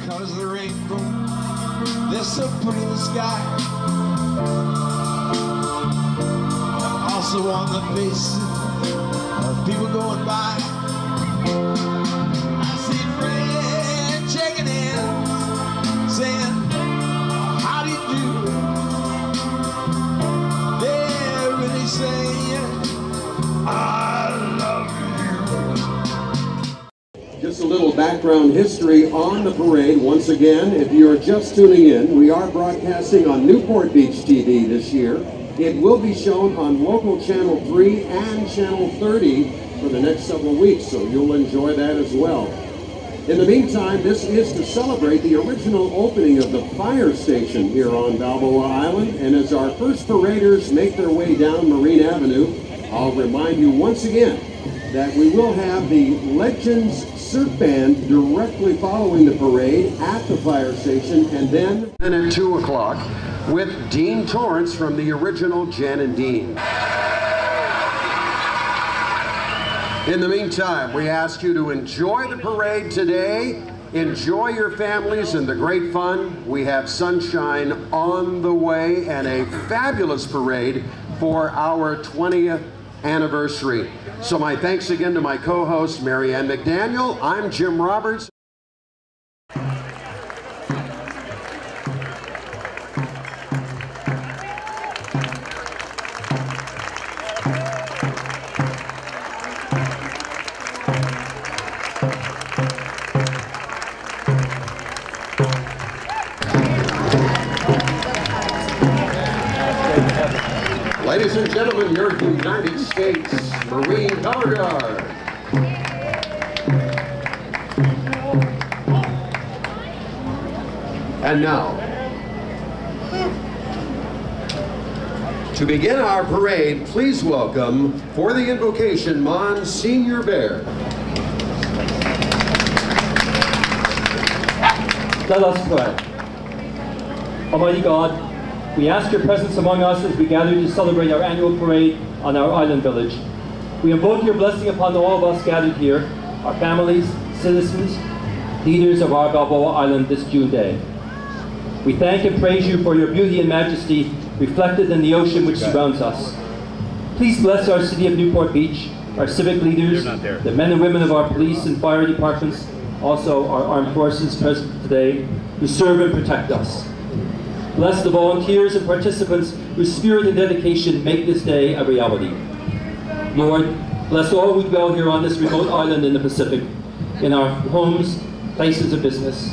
colors of the rainbow, they're so pretty in the sky. Also on the faces of people going by. I see friends checking in, saying, how do you do? They're really saying, I love you. Just a little background history on the parade. Once again, if you're just tuning in, we are broadcasting on Newport Beach TV this year. It will be shown on local Channel 3 and Channel 30 for the next several weeks, so you'll enjoy that as well. In the meantime, this is to celebrate the original opening of the fire station here on Balboa Island, and as our first paraders make their way down Marine Avenue, I'll remind you once again that we will have the Legends Surf Band directly following the parade at the fire station, and then at 2 o'clock with Dean Torrance from the original Jan and Dean. In the meantime, we ask you to enjoy the parade today. Enjoy your families and the great fun. We have sunshine on the way and a fabulous parade for our 20th anniversary. So my thanks again to my co-host, Mary Ann McDaniel. I'm Jim Roberts. Ladies and gentlemen, your United States Marine Color Guard. And now, to begin our parade, please welcome, for the invocation, Monsignor Bear. Let us pray. Almighty God, we ask your presence among us as we gather to celebrate our annual parade on our island village. We invoke your blessing upon all of us gathered here, our families, citizens, leaders of our Balboa Island this June day. We thank and praise you for your beauty and majesty reflected in the ocean which surrounds us. Please bless our city of Newport Beach, our civic leaders, the men and women of our police and fire departments, also our armed forces present today, who serve and protect us. Bless the volunteers and participants whose spirit and dedication make this day a reality. Lord, bless all who dwell here on this remote island in the Pacific, in our homes, places of business.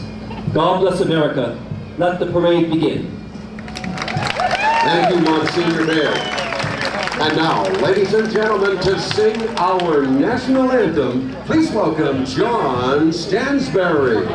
God bless America. Let the parade begin. Thank you, Monsignor Bear. And now, ladies and gentlemen, to sing our national anthem, please welcome John Stansberry.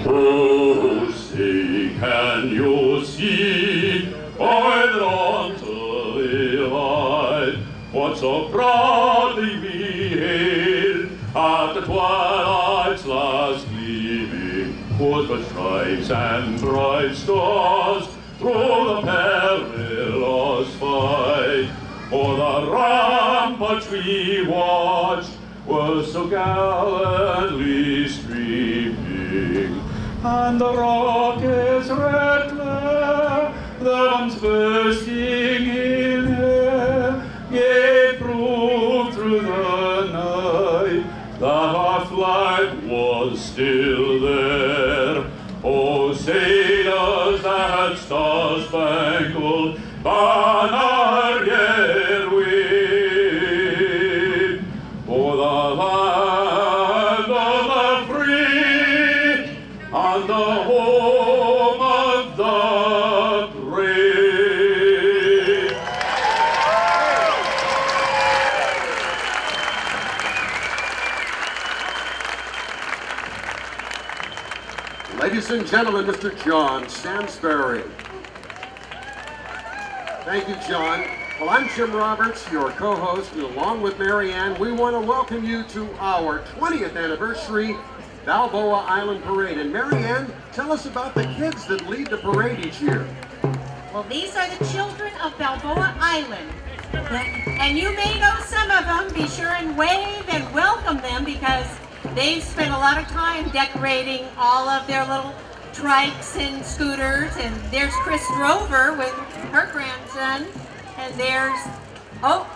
Oh, say, can you see by the dawn's early light what so proudly we hailed at the twilight's last gleaming, was but stripes and bright stars through the perilous fight? For the ramparts we watched were so gallantly streaming, and the rocket's red glare, the bombs bursting in air, gave proof through the night that our flag was still there. Oh, say does that star-spangled banner yet wave for the land of the free and the home of the brave. Ladies and gentlemen, Mr. John Stansberry. Thank you, John. Well, I'm Jim Roberts, your co-host, and along with Mary Ann, we want to welcome you to our 20th anniversary Balboa Island Parade. And Mary Ann, tell us about the kids that lead the parade each year. Well, these are the children of Balboa Island. And you may know some of them. Be sure and wave and welcome them because they've spent a lot of time decorating all of their little trikes and scooters. And there's Chris Rover with her grandson. And there's, oh,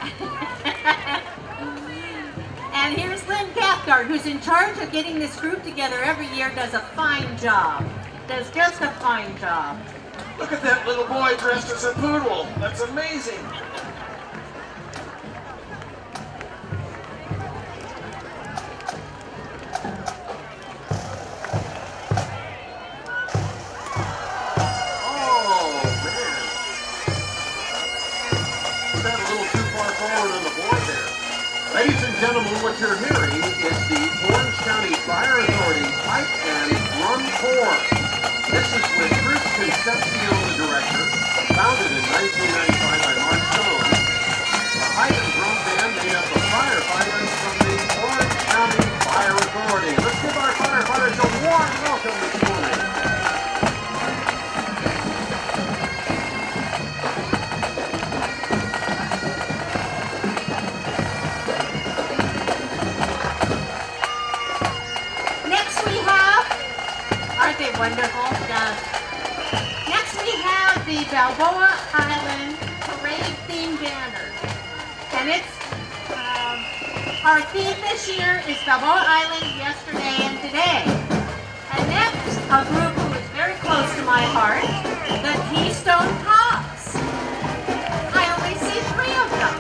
and here's Lynn Cathcart, who's in charge of getting this group together every year, does a fine job. Does just a fine job. Look at that little boy dressed as a poodle. That's amazing. Ladies and gentlemen, what you're hearing is the Orange County Fire Authority Pipe and Drum Corps. This is with Chris Concepcion, the director, founded in 1995 by Mark Stone. The pipe and drum band made up of firefighters from the Orange County Fire Authority. Let's give our firefighters a warm welcome this morning. Wonderful. Next we have the Balboa Island Parade theme banner. And it's, our theme this year is Balboa Island yesterday and today. And next, a group who is very close to my heart, the Keystone Cops. I only see 3 of them.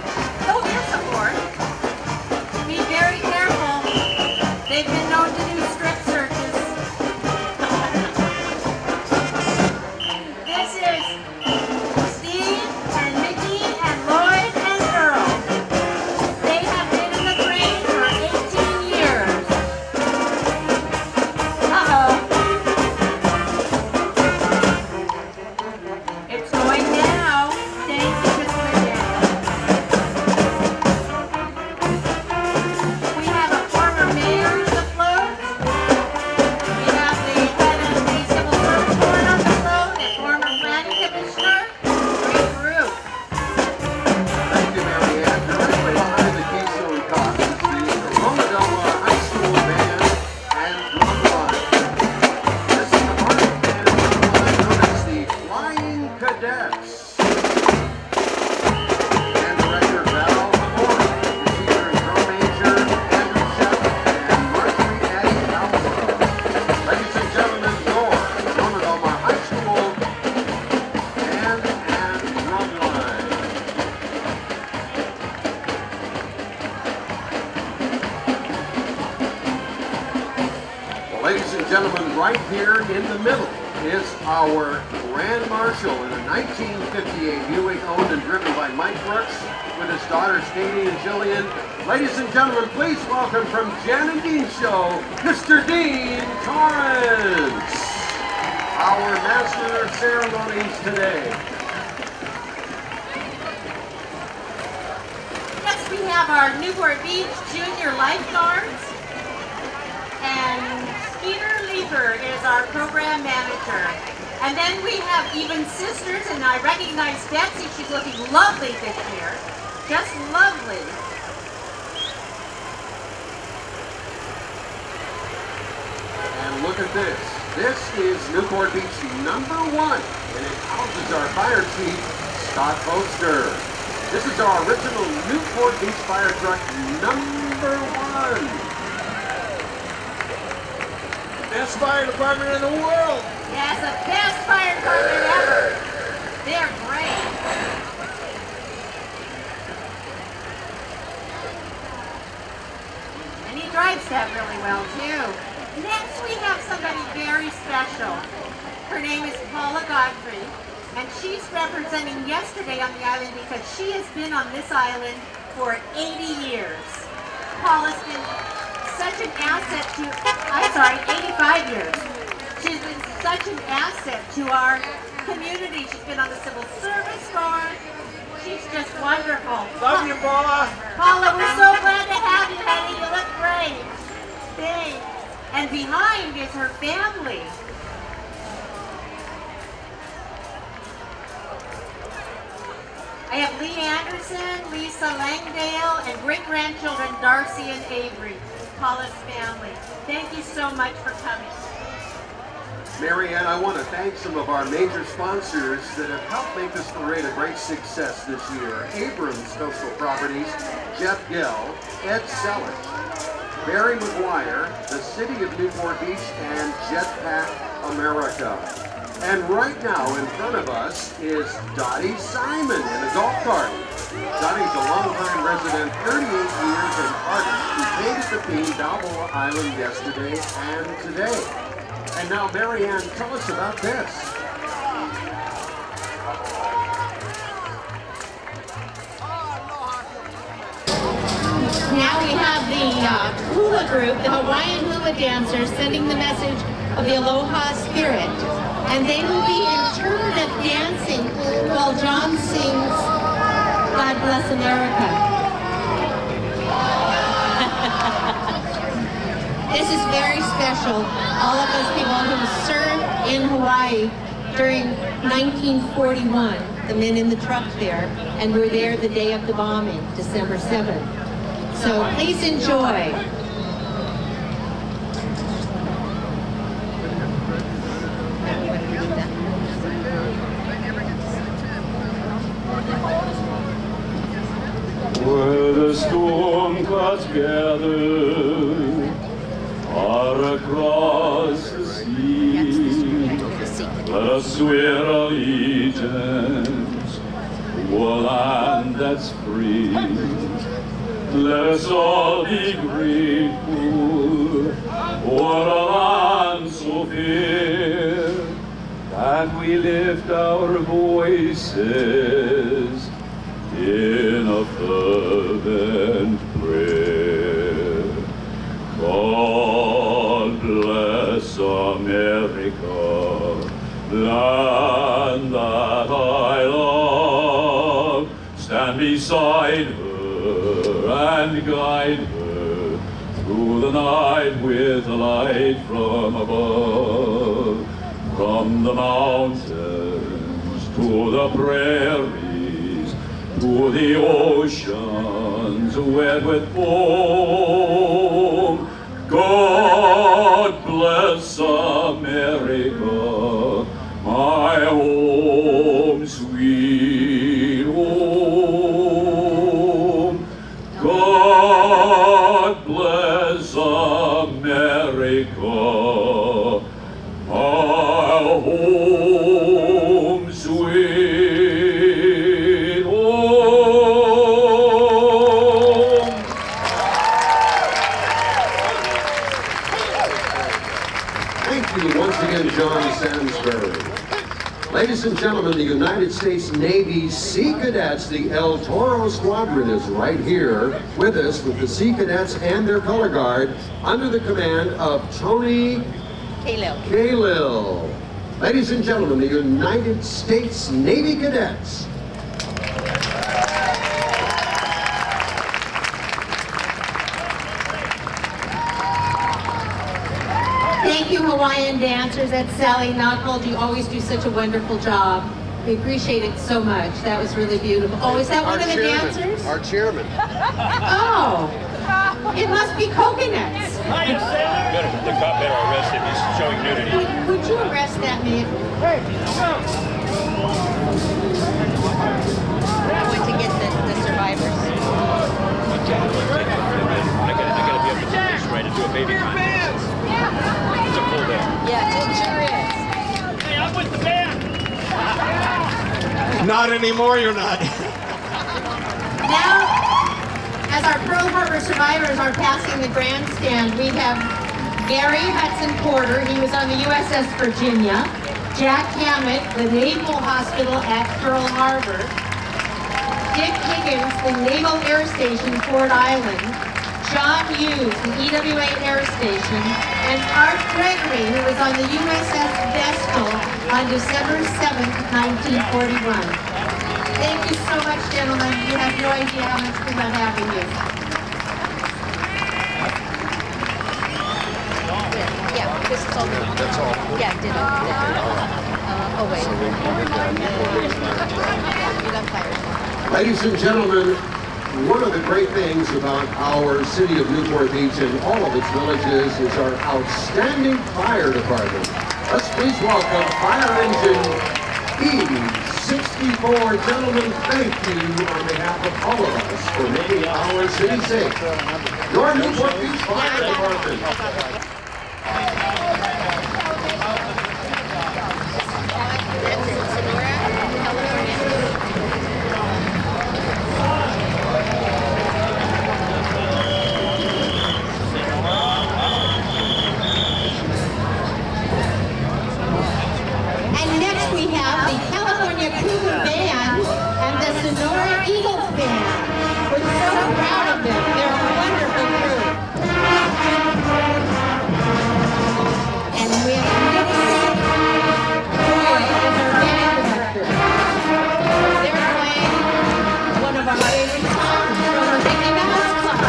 Oh, there's a 4th. Be very careful. They've been known to do strip searches. Ladies and gentlemen, right here in the middle is our Grand Marshal in a 1958 Buick owned and driven by Mike Brooks with his daughters Katie and Jillian. Ladies and gentlemen, please welcome from Jan and Dean Show, Mr. Dean Torrance, our Master of Ceremonies today. Next we have our Newport Beach Junior Lifeguards. And Peter Lieber is our program manager. And then we have Even Sisters, and I recognize Betsy. She's looking lovely this year. Just lovely. And look at this. This is Newport Beach #1, and it houses our fire chief, Scott Poster. This is our original Newport Beach fire truck #1. Best fire department in the world. Yes, the best fire department ever. They're great. And he drives that really well too. Next we have somebody very special. Her name is Paula Godfrey, and she's representing yesterday on the island because she has been on this island for 80 years. Paula's been such an asset to, 85 years. She's been such an asset to our community. She's been on the Civil Service Board. She's just wonderful. Love you, Paula. Paula, we're so glad to have you, honey. You look great. Thanks. And behind is her family. I have Lee Anderson, Lisa Langdale, and great-grandchildren Darcy and Avery, Paula's family. Thank you so much for coming. Mary Ann, I want to thank some of our major sponsors that have helped make this parade a great success this year. Abrams Coastal Properties, Jeff Gell, Ed Selleck, Barry McGuire, the City of Newport Beach, and Jetpack America. And right now in front of us is Dottie Simon in a golf cart. Dottie's a longtime resident, 38 years, and artist who painted the theme Balboa Island yesterday and today. And now, Mary Ann, tell us about this. Now we have the hula group, the Hawaiian hula dancers, sending the message of the aloha spirit. And they will be interpretive dancing while John sings God Bless America. This is very special. All of those people who served in Hawaii during 1941, the men in the truck there, and were there the day of the bombing, December 7th. So please enjoy. Where the storm clouds gather far across the sea, let us swear allegiance to a land that's free. Let us all be grateful for a land so fair, that we lift our voices in a fervent prayer. God bless America, land that I love. Stand beside her and guide her through the night with a light from above. From the mountains to the prairies, to the oceans wet with foam. God bless America, my home, sweet home. God bless America, my home, sweet home. Thank you once again, John Sansbury. Ladies and gentlemen, the United States Navy Sea Cadets, the El Toro Squadron, is right here with us with the Sea Cadets and their color guard under the command of Tony Kalil. Ladies and gentlemen, the United States Navy Cadets. Thank you, Hawaiian dancers. That's Sally Knuckles. You always do such a wonderful job. We appreciate it so much. That was really beautiful. Oh, is that one of the dancers? Our chairman. Oh, it must be coconuts. The cop better arrest him. He's showing nudity. Would you arrest that man? I went to get the survivors. I gotta be up at the police right to do a baby contest. It's a full day. Yeah, it sure is. Hey, I'm with the band. Not anymore, you're not. Now, as our Pearl Harbor survivors are passing the grandstand, we have Gary Hudson Porter. He was on the USS Virginia. Jack Hammett, the Naval Hospital at Pearl Harbor. Dick Higgins, the Naval Air Station, Ford Island. John Hughes, the EWA Air Station. And Art Gregory, who was on the USS Vestal on December 7th, 1941. Thank you so much, gentlemen. You have no idea how much we love having you. Yeah, this is all. That's all. Yeah, did it. Oh, wait. So we'll be done before we start. You got fired. Ladies and gentlemen, one of the great things about our city of Newport Beach and all of its villages is our outstanding fire department. Let's please welcome Fire Engine E64. Gentlemen, thank you on behalf of all of us for making our city safe. Your Newport Beach Fire Department. And next we have the California Cougar Band and the Sonora Eagles Band. We're so proud of them. They're a wonderful group. And we have Nick Roy as our band director. They're playing one of our favorite songs from the Mickey Mouse Club.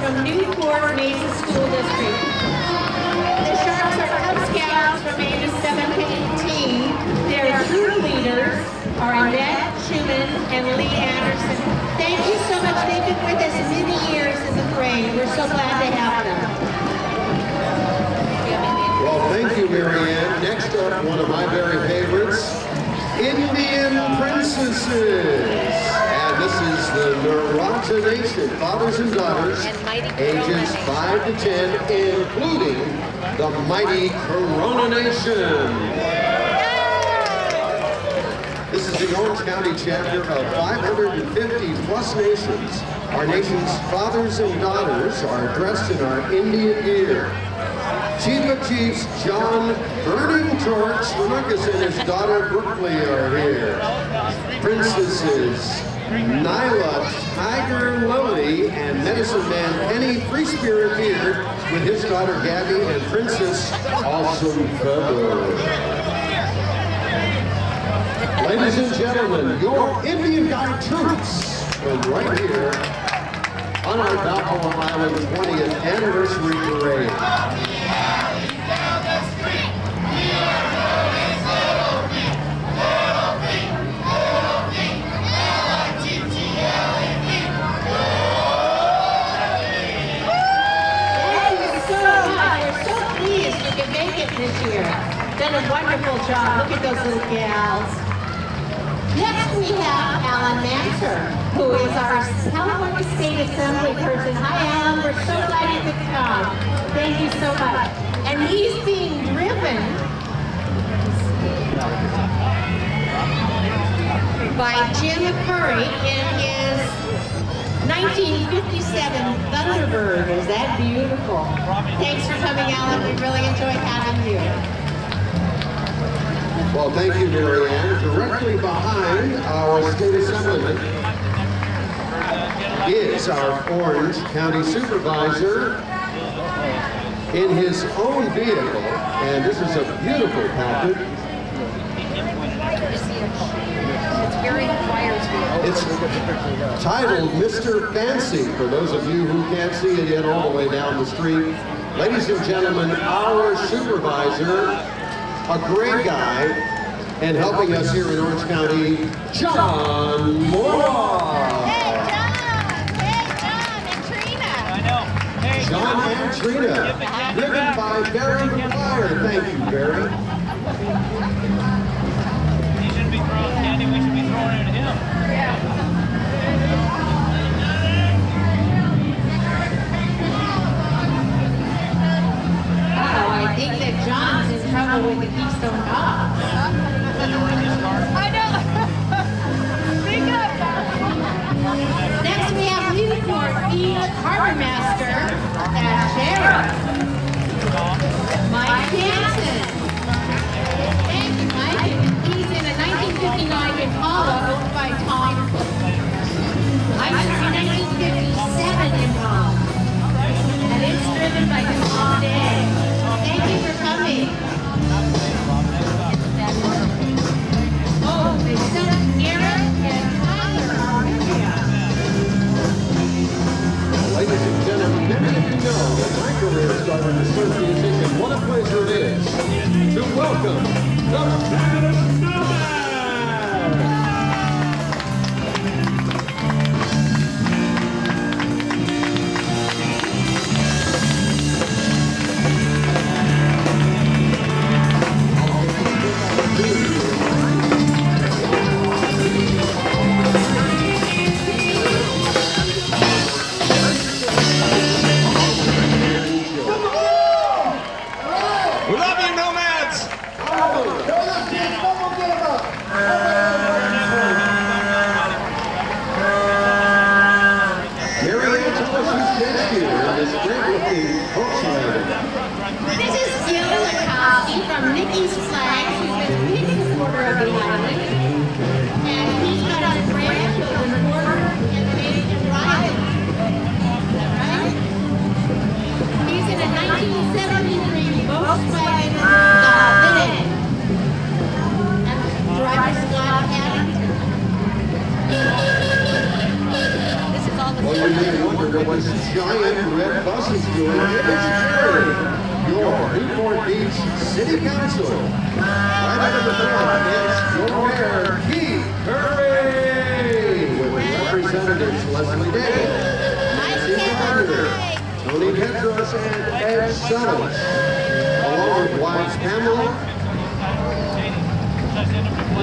From Newport Mesa School District. The Sharks are Cub Scouts from ages 7 to 18. Their troop leaders are Annette Schumann and Lee Anderson. Thank you so much. They've been with us many years in the parade. We're so glad to have them. Well, thank you, Marianne. Next up, one of my very favorites, Indian Princesses. And this is the Narata Nation, fathers and daughters, ages 5 to 10, including the mighty Corona Nation. This is the Orange County chapter of 550 plus nations. Our nation's fathers and daughters are dressed in our Indian gear. Chief of Chiefs John Burning Torch Lucas and his daughter Brooklyn are here. Princesses Nyla Tiger Lily and Medicine Man Penny Free Spirit here with his daughter Gabby and Princess Awesome Feather. Ladies and gentlemen, your Indian Guide troops from right here on our Balboa Island 20th Anniversary Parade. This year. Done a wonderful job. Look at those little gals. Next we have Alan Manser, who is our California State Assembly person. Hi Alan, we're so glad you could come. Thank you so much. And he's being driven by Jim Curry in his 1957 Thunderbird. Is that beautiful? Thanks for coming, Alan. We really enjoyed having you. Well, thank you, Marianne. Directly behind our state assemblyman is our Orange County Supervisor in his own vehicle. And this is a beautiful package. It's titled Mr. Fancy, for those of you who can't see it yet all the way down the street. Ladies and gentlemen, our supervisor, a great guy, and helping us here in Orange County, John Moore. Hey, John and Trina. I know. Hey, John and Trina, driven by Barry McGuire. Thank you, Barry. He shouldn't be throwing candy. We should be throwing it at him. Uh-oh, I think that John's in trouble with the Keystone Dogs. I know. Speak up. Next we have Newport Beach Harbor Master and Sheriff Mike Hansen. Thank you, Mike. He's in a 1959 Impala owned by Tom. I'm sorry, 1957 Impala. And it's driven by Tom Day. Thank you for coming. Amy. Oh, my son Eric and Tyler are here. Ladies and gentlemen, many of you know that my career started as a surf musician. What a pleasure it is to welcome the Fabulous Snowman! We love you, Nomads! This is Jill Lakowski from Nikki's Flag, who's been picking the border of the island. And he's got his grandchildren, Porter and Paige and Ryan. Is that right? He's in a 1973 Volkswagen Golf. And driver Scott Haddington. This is all the Well, you may wonder what this giant red bus is doing. It is Jerry, your Newport Beach City Council. Right under the front is your mayor, Keith Curry, with representatives Leslie Day, Nancy Carter, Tony Petros, and Ed Summers, along with wives Pamela,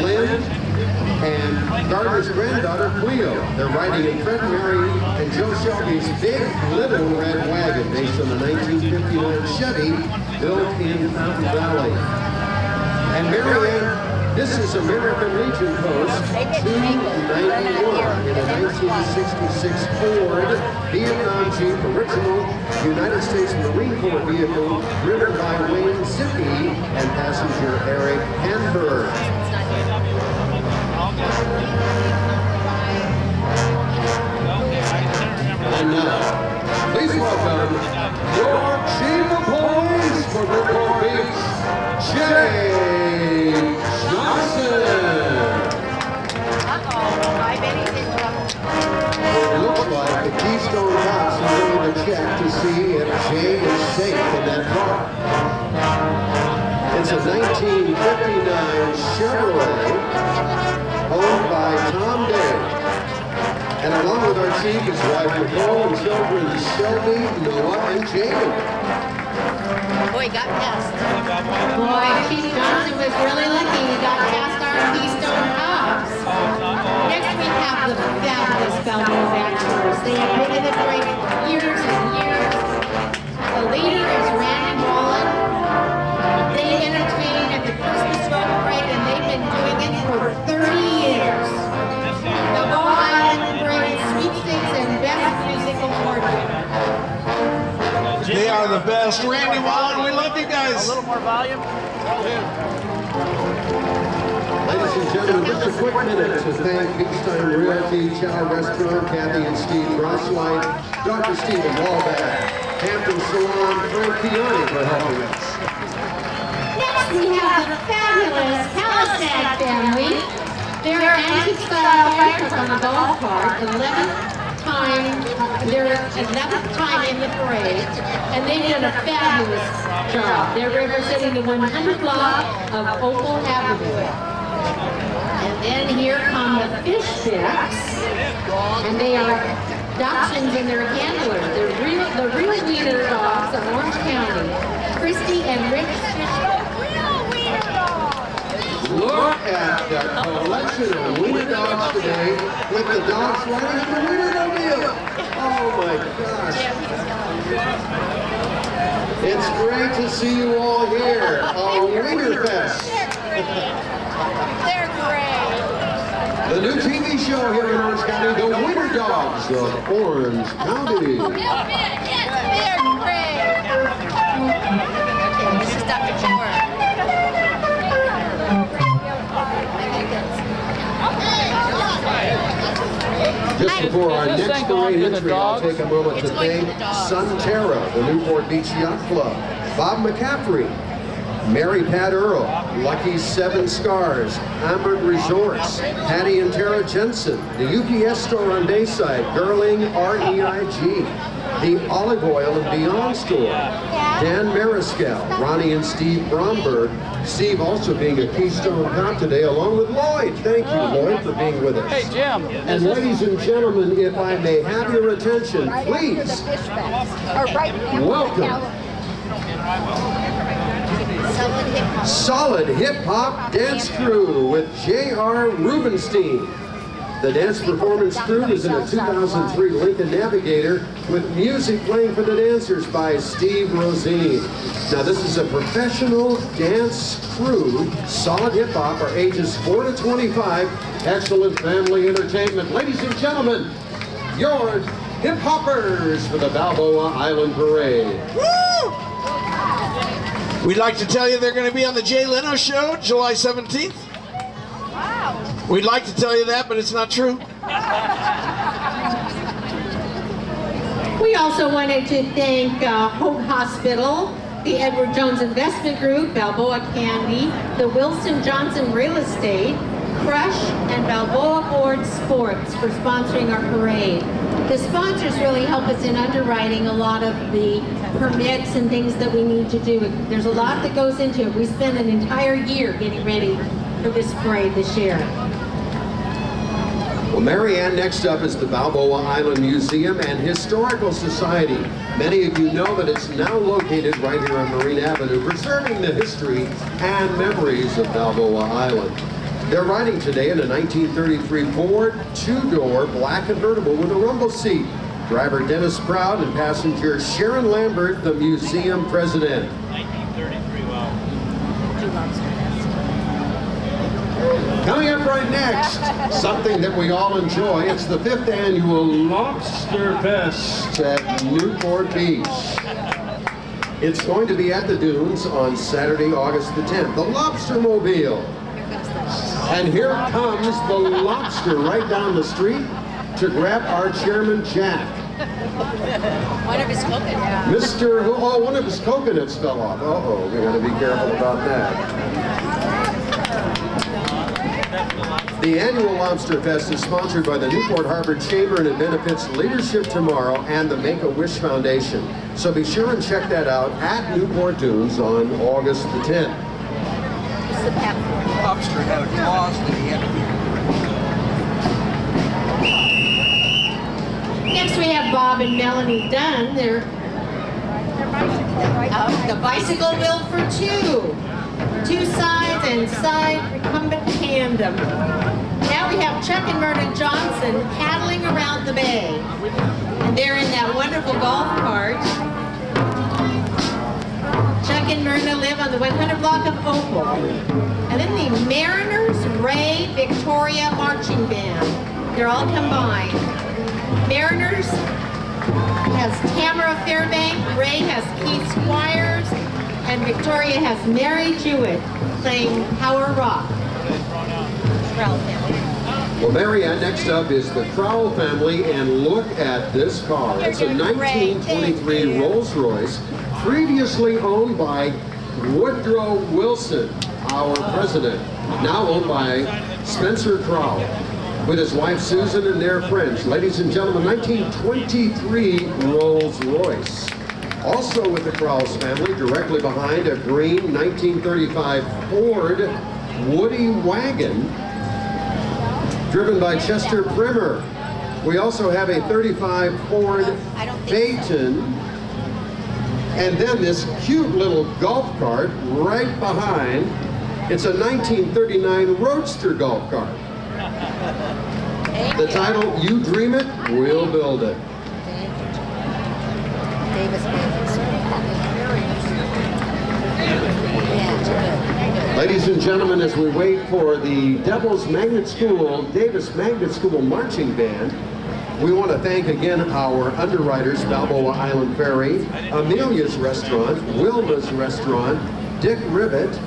Lynn, and Gardner's granddaughter, Cleo. They're riding in Fred Mary and Joe Shelby's big little red wagon based on the 1959 Chevy built in Fountain Valley. And Marianne, this is American Legion Post 291 in a 1966 Ford Vietnam Jeep, original United States Marine Corps vehicle, driven by Wayne Zippy and passenger Eric Hanberg. And now, please welcome your Chief of Police for Newport Beach, Jay Johnson. I bet he's in trouble. It looks like the Keystone Cops are going to check to see if Jay is safe in that car. It's a 1959 Chevrolet owned by Tom Day. And along with our chief is wife Nicole and children Shelby, Noah, and Jamie. Boy, got past. Boy, Chief Johnson was really lucky he got past our Keystone Cops. Next we have the fabulous Balboa Bachelors. They have been in the parade for years and years. The leader is Randy Mullen. They entertain at the Christmas boat parade and they've been doing it for 30 years. Balboa Island brings sweepstakes and best musical order. They are the best. Randy Wallen, we love you guys. A little more volume. Ladies and gentlemen, just a quick minute to thank Beachtime Realty, Chow Restaurant, Kathy and Steve Grosslight, Dr. Stephen Wallback, Hampton Salon, Frank Piani for helping us. Next we have the fabulous Palisade family. They're antique style fire truck on the golf cart, 11th time in the parade, and they've done a fabulous job. They're representing the 100 block of Opal Avenue. And then here come the fish sticks, and they are dachshunds and their handlers. The real leader dogs of Orange County, Christy and Rick Fisher. Look at the collection of wiener dogs today with the dogs riding on the Wienermobile. Oh my gosh. It's great to see you all here. A Wiener Fest. They're great. The new TV show here in Orange County, The Wiener Dogs of Orange County. They're great. Okay, this is Dr. Cooper. Just before our next parade entry, I'll take a moment to thank Sunterra, the Newport Beach Yacht Club, Bob McCaffrey, Mary Pat Earl, Lucky Seven Scars, Amber Resorts, Patty and Tara Jensen, the UPS store on Bayside, Girling REIG, the Olive Oil and Beyond store, Dan Mariscal, Ronnie and Steve Bromberg, Steve also being a Keystone Cop today, along with Lloyd. Thank you, Lloyd, for being with us. Hey, Jim. And ladies and gentlemen, if I may have your attention, please welcome Solid Hip Hop Dance Crew with J.R. Rubenstein. The dance performance crew is in a 2003 Lincoln Navigator with music playing for the dancers by Steve Rosine. Now this is a professional dance crew. Solid Hip Hop are ages 4 to 25. Excellent family entertainment. Ladies and gentlemen, your hip hoppers for the Balboa Island Parade. Woo! We'd like to tell you they're going to be on the Jay Leno Show, July 17th. Wow. We'd like to tell you that, but it's not true. We also wanted to thank Hope Hospital, the Edward Jones Investment Group, Balboa Candy, the Wilson Johnson Real Estate, Crush, and Balboa Ford Sports for sponsoring our parade. The sponsors really help us in underwriting a lot of the permits and things that we need to do. There's a lot that goes into it. We spend an entire year getting ready for this parade this year. Well, Marianne, next up is the Balboa Island Museum and Historical Society. Many of you know that it's now located right here on Marine Avenue, preserving the history and memories of Balboa Island. They're riding today in a 1933 Ford two-door black convertible with a rumble seat. Driver Dennis Proud and passenger Sharon Lambert, the museum president. 1933, wow. Coming up right next, something that we all enjoy. It's the 5th annual Lobster Fest at Newport Beach. It's going to be at the dunes on Saturday, August the 10th. The Lobster Mobile. And here comes the lobster right down the street to grab our chairman, Jack. One of his coconuts. Mr. Oh, one of his coconuts fell off. Uh-oh, we gotta be careful about that. The annual Lobster Fest is sponsored by the Newport Harbor Chamber and it benefits Leadership Tomorrow and the Make-A-Wish Foundation. So be sure and check that out at Newport Dunes on August the 10th. It's the pepper. Lobster had a claws that he had to Next we have Bob and Melanie Dunn. They're the bicycle wheel for two. Two sides and side recumbent tandem. Now we have Chuck and Myrna Johnson paddling around the bay. And they're in that wonderful golf cart. Chuck and Myrna live on the 100 block of Opal. And then the Mariners Ray Victoria Marching Band. They're all combined. Mariners has Tamara Fairbank, Ray has Keith Squires, and Victoria has Mary Jewett playing Power Rock. Well, Marianne, next up is the Crowell family, and look at this car. It's a 1923 Rolls Royce, previously owned by Woodrow Wilson, our president, now owned by Spencer Crowell, with his wife Susan and their friends. Ladies and gentlemen, 1923 Rolls Royce. Also with the Crowell's family, directly behind, a green 1935 Ford Woody wagon, driven by Chester Primer. We also have a 35 Ford Phaeton, and then this cute little golf cart right behind. It's a 1939 Roadster golf cart. The title, You Dream It, We'll Build It. Ladies and gentlemen, as we wait for the Devil's Magnet School, Davis Magnet School Marching Band, we want to thank again our underwriters, Balboa Island Ferry, Amelia's Restaurant, Wilma's Restaurant, Dick Rivet,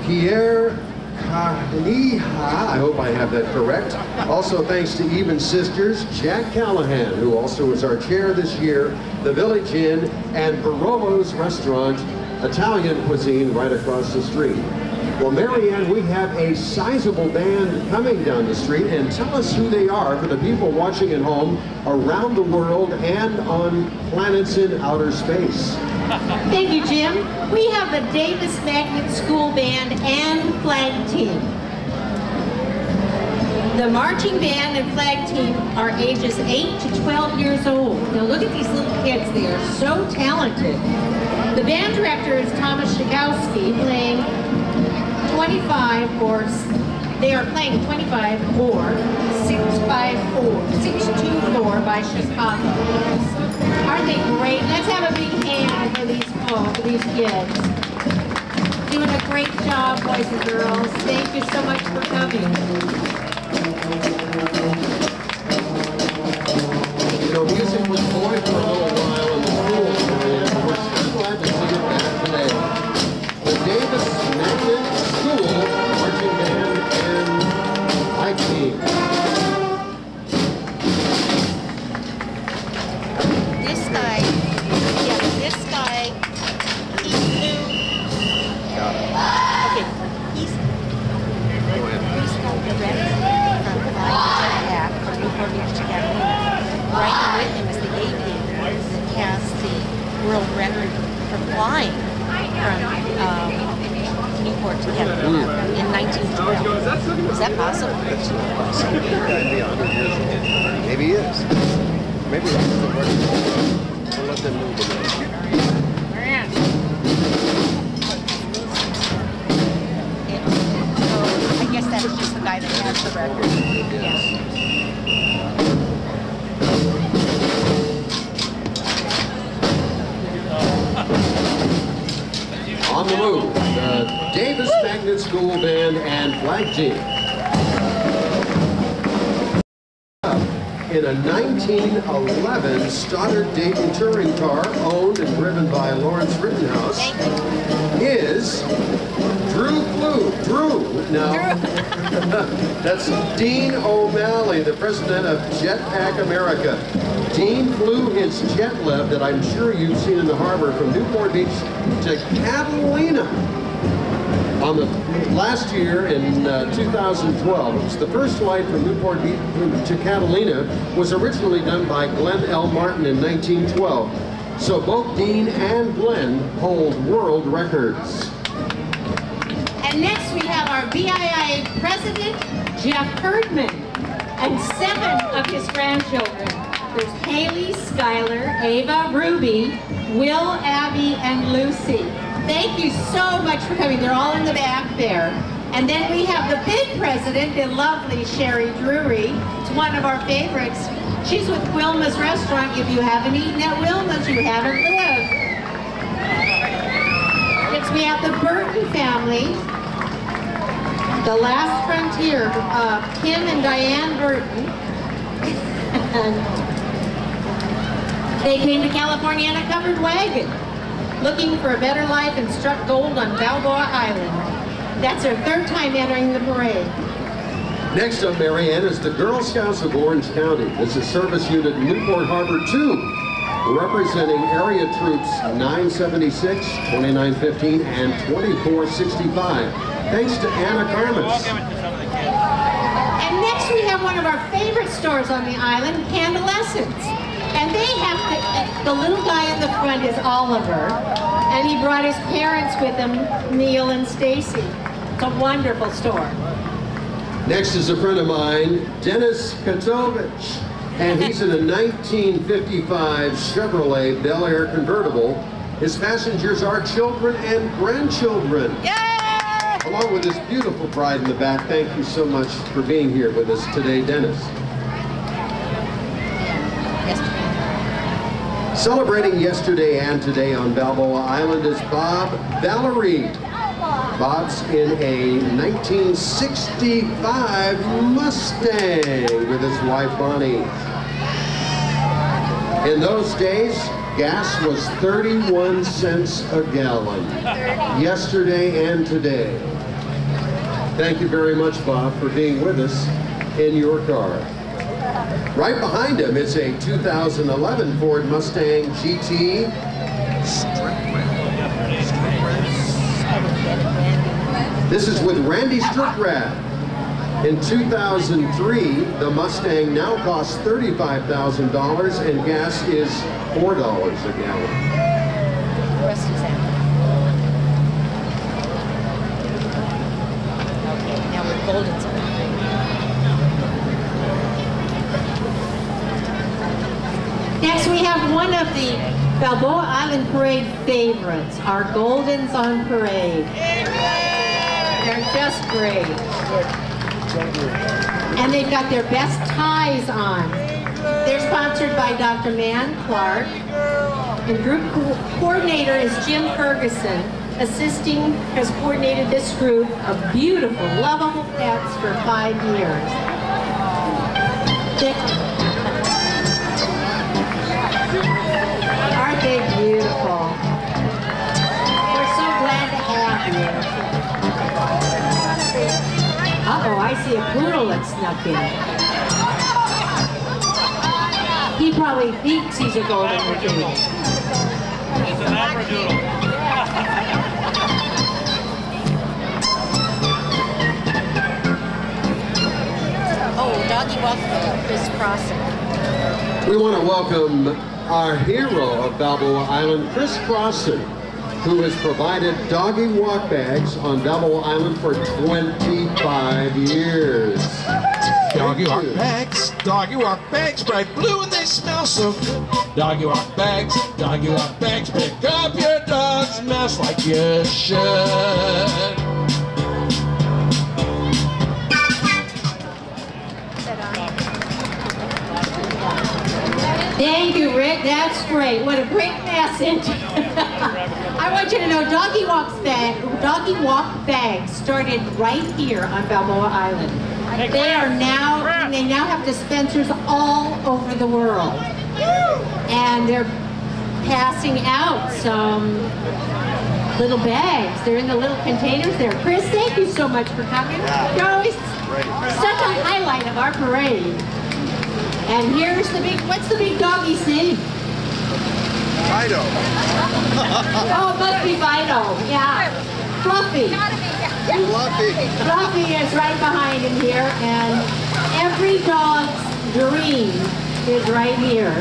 Pierre Kaliha, I hope I have that correct. Also thanks to Even Sisters, Jack Callahan, who also is our chair this year, the Village Inn, and Barolo's Restaurant, Italian cuisine right across the street. Well, Marianne, we have a sizable band coming down the street, and tell us who they are for the people watching at home around the world and on planets in outer space. Thank you, Jim. We have the Davis Magnet School Band and Flag Team. The marching band and flag team are ages 8 to 12 years old. Now look at these little kids, they are so talented. The band director is Thomas Shagowski, playing 25 or, they are playing 25 or 624 by Chicago. Aren't they great? Let's have a big hand for these kids. Doing a great job, boys and girls. Thank you so much for coming. You know, music was void for a little while in the schools, and we're so glad to see it back today. The Davis Magnet School Marching Band and Flag Team. This guy, he flew. Okay, he's got the red from flying back from Newport Beach to Catalina. Right with him is the aviator that has the world record for flying from Newport to Catalina in 1912. Is that possible? Maybe he is. Maybe that's the word. We'll let them move it. So I guess that's just the guy that has the record. Yeah. On the move, the Davis Magnet School Band and Flag Team. In a 1911 Stoddard Dayton touring car owned and driven by Lawrence Rittenhouse is Drew Flew. No, that's Dean O'Malley, the president of Jetpack America. Dean flew his jet lift that I'm sure you've seen in the harbor from Newport Beach to Catalina on the last year in 2012. It was the first flight from Newport Beach to Catalina was originally done by Glenn L. Martin in 1912. So both Dean and Glenn hold world records. And next we have our BII president, Jeff Herdman, and 7 of his grandchildren. There's Haley, Skylar, Ava, Ruby, Will, Abby, and Lucy. Thank you so much for coming. They're all in the back there. And then we have the big president, the lovely Sherry Drury. It's one of our favorites. She's with Wilma's Restaurant. If you haven't eaten at Wilma's, you haven't lived. Next we have the Burton family. The Last Frontier, Kim and Diane Burton. They came to California in a covered wagon, looking for a better life, and struck gold on Balboa Island. That's their 3rd time entering the parade. Next up, Marianne, is the Girl Scouts of Orange County. This is Service Unit Newport Harbor 2, representing area troops 976, 2915, and 2465. Thanks to Anna Carmes. And next we have one of our favorite stores on the island, Candle Essence. And they have the little guy in the front is Oliver, and he brought his parents with him, Neil and Stacy. It's a wonderful store. Next is a friend of mine, Dennis Katovich, and he's in a 1955 Chevrolet Bel Air convertible. His passengers are children and grandchildren. Yay! Along with this beautiful bride in the back. Thank you so much for being here with us today, Dennis. Celebrating yesterday and today on Balboa Island is Bob Valerie. Bob's in a 1965 Mustang with his wife Bonnie. In those days, gas was 31 cents a gallon. Yesterday and today. Thank you very much, Bob, for being with us in your car. Right behind him is a 2011 Ford Mustang GT This is with Randy Strickrat. In 2003, the Mustang now costs $35,000 and gas is $4 a gallon. The rest is out. Okay, now we're golden zone. Next we have one of the Balboa Island Parade favorites, our Goldens on Parade. They're just great. And they've got their best ties on. They're sponsored by Dr. Man Clark. And group coordinator is Jim Ferguson, has coordinated this group of beautiful, lovable pets for 5 years. Aren't they beautiful? We're so glad to have you. Uh-oh, I see a poodle that snuck in. He probably thinks he's a golden retriever. It's an Labradoodle. Oh, doggy walk crisscrossing. We want to welcome our hero of Balboa Island, Chris Crossan, who has provided doggy walk bags on Balboa Island for 25 years. Doggy walk bags, bright blue and they smell so good. Doggy walk bags, pick up your dog, smells like you should. Thank you, Rick. That's great. What a great message. I want you to know doggy walk bags started right here on Balboa Island. They now have dispensers all over the world. And they're passing out some little bags. They're in the little containers there. Chris, thank you so much for coming. You're always such a highlight of our parade. And here's the big, what's the big doggy's name? Fido. Oh, it must be Fido. Yeah. Fluffy. Fluffy is right behind him here, and every dog's dream is right here.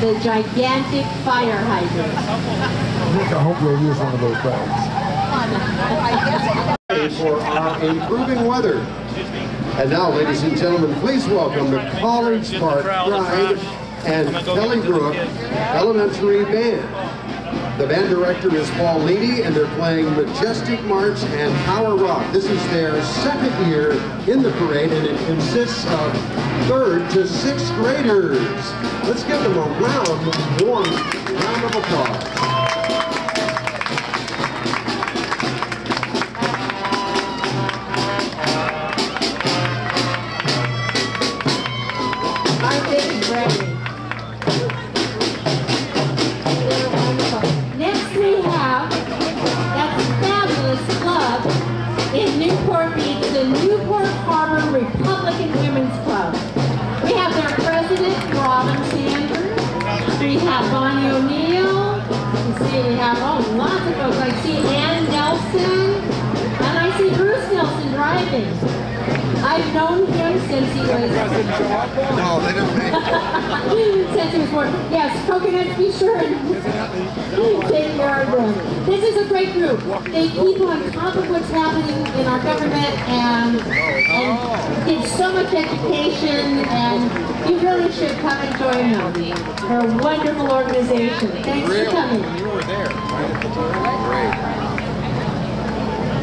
The gigantic fire hydrant. Nick, I hope you'll use one of those bags. For our improving weather. And now, ladies and gentlemen, please welcome the College Park Pride and Kelly Brook Elementary Band. The band director is Paul Leedy, and they're playing Majestic March and Power Rock. This is their second year in the parade, and it consists of 3rd to 6th graders. Let's give them a warm round of applause. Next we have that fabulous club in Newport Beach, the Newport Harbor Republican Women's Club. We have their president, Robin Sanders. We have Bonnie O'Neill. You see we have lots of folks. I see Ann Nelson, and I see Bruce Nelson driving. I've known him since he was... No, they didn't make it. Since he was born. Yes, coconuts, be sure and take care of them. This is a great group. They keep on top of what's happening in our government and give so much education, and you really should come and join them. They're a wonderful organization. Thanks for coming. You were there. Great.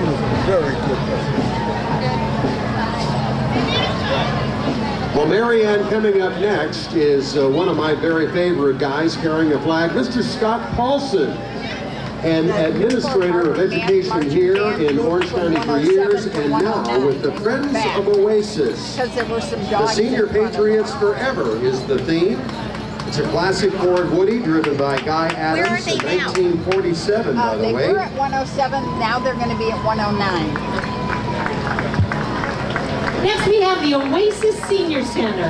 It was a very good presentation. Well, Marianne, coming up next is one of my very favorite guys carrying a flag, Mr. Scott Paulson, an administrator of education here in Orange County for years, and now with the Friends of Oasis. The Senior Patriots Forever is the theme. It's a classic Ford Woody driven by Guy Adams in 1947, by the way. They were at 107, now they're going to be at 109. Next we have the Oasis Senior Center.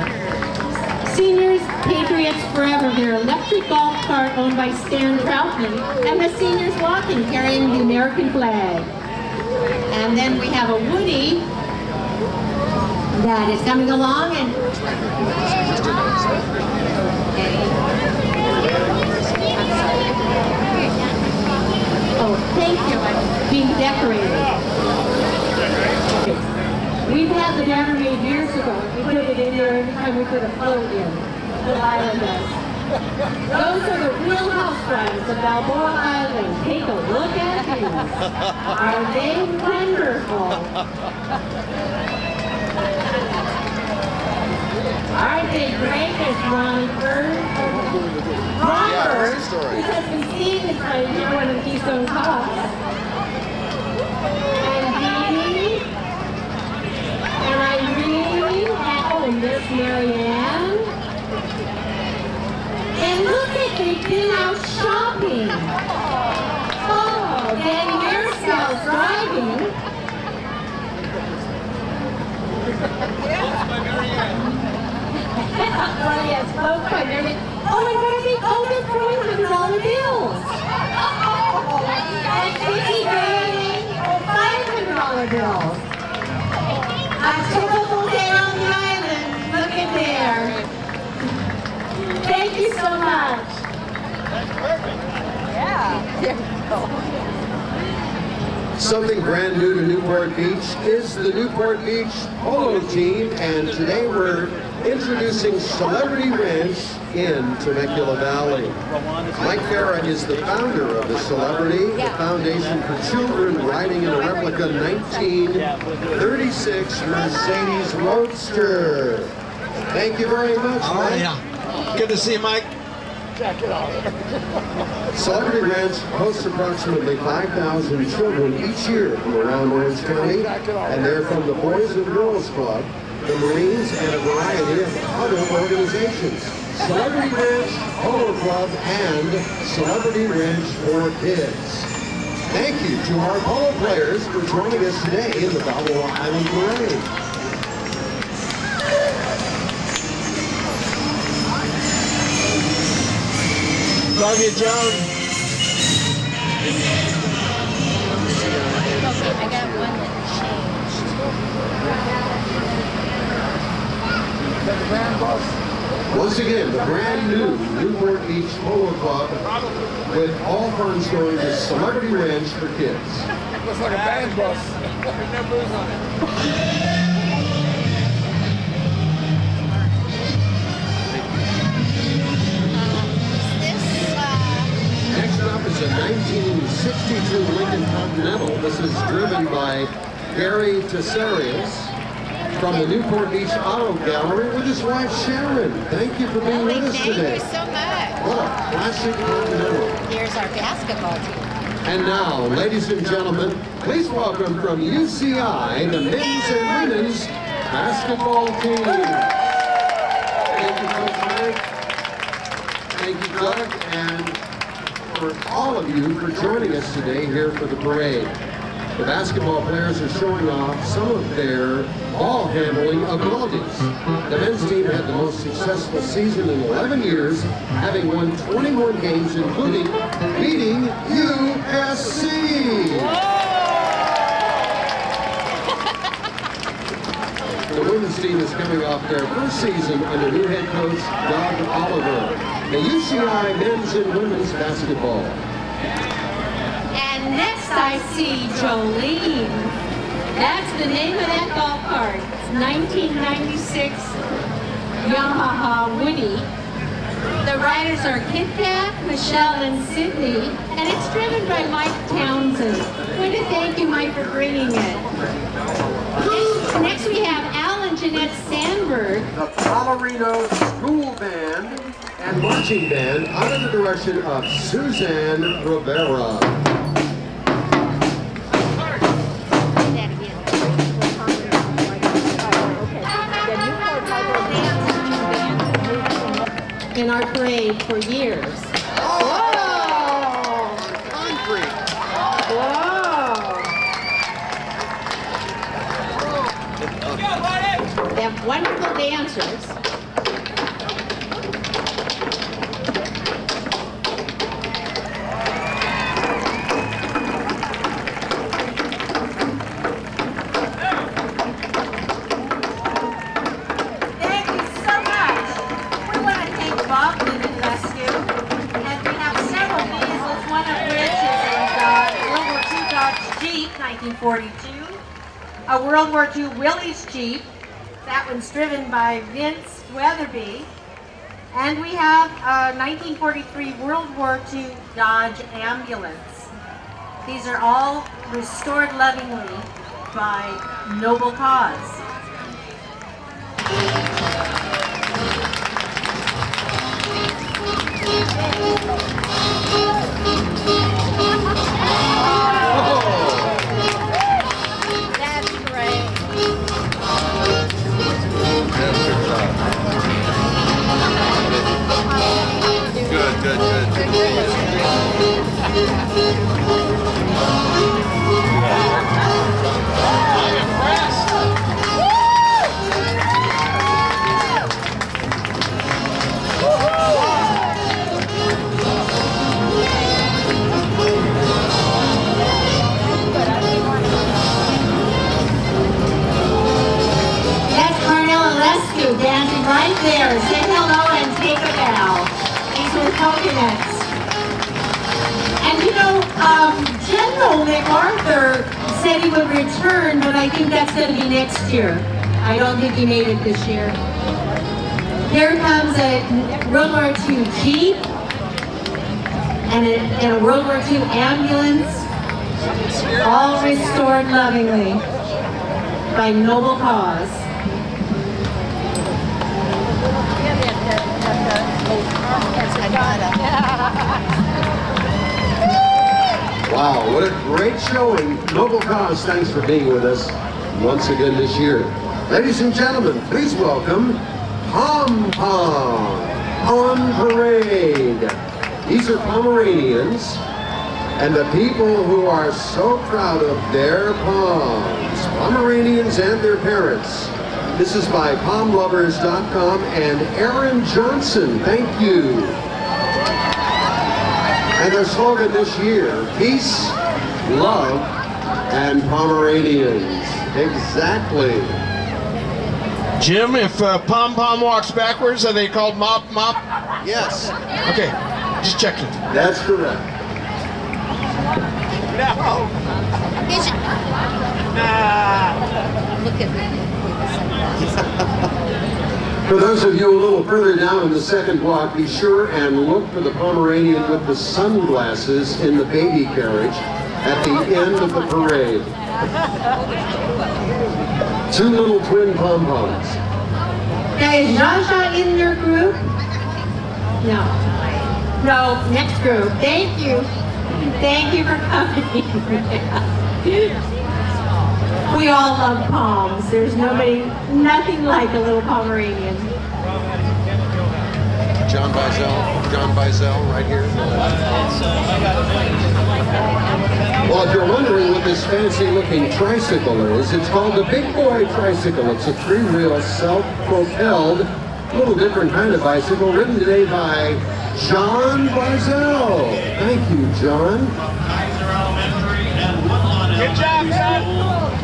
Seniors, Patriots Forever, their electric golf cart owned by Stan Troutman, and the seniors walking carrying the American flag. And then we have a Woody that is coming along and oh, thank you. I'm being decorated. We've had the banner made years ago. We put it in there every time we put a float in. The island does. Those are the real housewives of Balboa Island. Take a look at these. Are they wonderful? Aren't they great, Miss Ronnie Bird? Robert, who has been seeing this right here, one of the Keystone Cops. And Dee, and Irene, and Miss Marianne. And look at they've been out shopping. Oh, Danny Mearskell's driving. Oh, yes, folks, by Marianne. Oh, and what are they? Oh, they're throwing $100 bills. And Vicky bringing $500 bills. A typical day on the island. Look at there. Thank you so much. That's perfect. Yeah. There we go. Something brand new to Newport Beach is the Newport Beach Polo Team, and today we're introducing Celebrity Ranch in Temecula Valley. Mike Farah is the founder of the Celebrity, the Foundation for Children, riding in a replica 1936 Mercedes Roadster. Thank you very much, Mike. Oh, yeah. Good to see you, Mike. Celebrity Ranch hosts approximately 5,000 children each year from around Orange County, and they're from the Boys and Girls Club, the Marines, and a variety of other organizations. Celebrity Ranch Polo Club and Celebrity Ranch for Kids. Thank you to our polo players for joining us today in the Balboa Island Parade. Love you, Joan. Okay, I got one that changed. Once again, the brand new Newport Beach Polo Club with all funds going to Celebrity Ranch for Kids. Looks like a band bus. There's no booze on it. Next up is a 1962 Lincoln Continental. This is driven by Gary Tessarius from the Newport Beach Auto Gallery with his wife Sharon. Thank you for being with us today. Thank you so much. What a classic Continental. Here's our basketball team. And now, ladies and gentlemen, please welcome from UCI the men's and women's basketball team. Thank you, Coach Mike. Thank you, Doug, and for all of you for joining us today here for the parade. The basketball players are showing off some of their ball handling abilities. The men's team had the most successful season in 11 years, having won 21 games, including beating USC. The women's team is coming off their first season under new head coach Doug Oliver. The UCI men's and women's basketball. And next I see Jolene. That's the name of that golf cart. It's 1996 Yamaha Woody. The riders are Kit Kat, Michelle, and Sydney, and it's driven by Mike Townsend. I want to thank you, Mike, for bringing it. Next we have Al and Jeanette Sandberg. The Ballerino School Band and Marching Band under the direction of Suzanne Rivera. In our parade for years. Whoa! Concrete. Whoa! They have wonderful dancers. 1942. A World War II Willys Jeep. That one's driven by Vince Weatherby. And we have a 1943 World War II Dodge ambulance. These are all restored lovingly by Noble Cause. That's great. Good. I'm impressed. That's Carnell Lescu dancing right there. Say hello and take a bow. These were coconuts. And you know, General MacArthur said he would return, but I think that's going to be next year. I don't think he made it this year. Here comes a World War II Jeep and a World War II ambulance, all restored lovingly by Noble Cause. Wow, what a great showing. Noble Cause, thanks for being with us once again this year. Ladies and gentlemen, please welcome Pom Pom on Parade. These are Pomeranians and the people who are so proud of their poms. Pomeranians and their parents. This is by PomLovers.com and Aaron Johnson. Thank you. And their slogan this year, peace, love, and Pomeranians. Exactly. Jim, if Pom Pom walks backwards, are they called Mop Mop? Yes. Okay, just checking. That's correct. Look at me. For those of you a little further down in the second block, be sure and look for the Pomeranian with the sunglasses in the baby carriage at the end of the parade. Two little twin pom-poms. Now, is Jaja in your group? No. No, next group. Thank you. Thank you for coming. We all love poms. There's nothing like a little Pomeranian. John Bizell, right here. Well, if you're wondering what this fancy-looking tricycle is, it's called the Big Boy Tricycle. It's a three-wheel, self-propelled, little different kind of bicycle, ridden today by John Bizell. Thank you, John. Good job, son.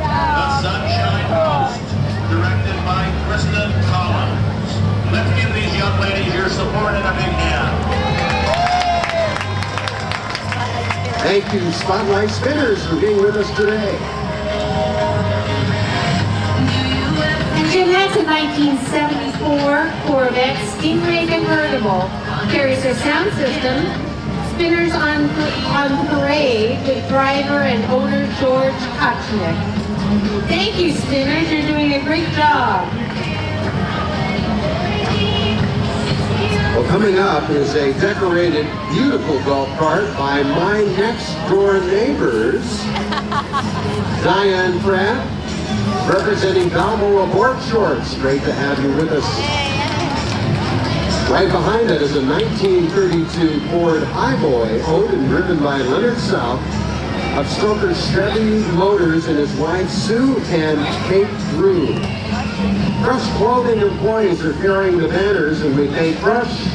The Sunshine Coast, directed by Kristen Collins. Let's give these young ladies your support and a big hand. Thank you, Spotlight Spinners, for being with us today. And Jim, that's a 1974 Corvette Stingray convertible. Carries a sound system, spinners on parade with driver and owner George Kochnick. Thank you, Spinners. You're doing a great job. Well, coming up is a decorated, beautiful golf cart by my next-door neighbors. Diane Pratt, representing Balboa Board Shorts. Great to have you with us. Right behind it is a 1932 Ford Highboy, owned and driven by Leonard South, of Stoker's Chevy Motors and his wife Sue and Kate Drew. Crush Clothing employees are carrying the banners, and we thank Crush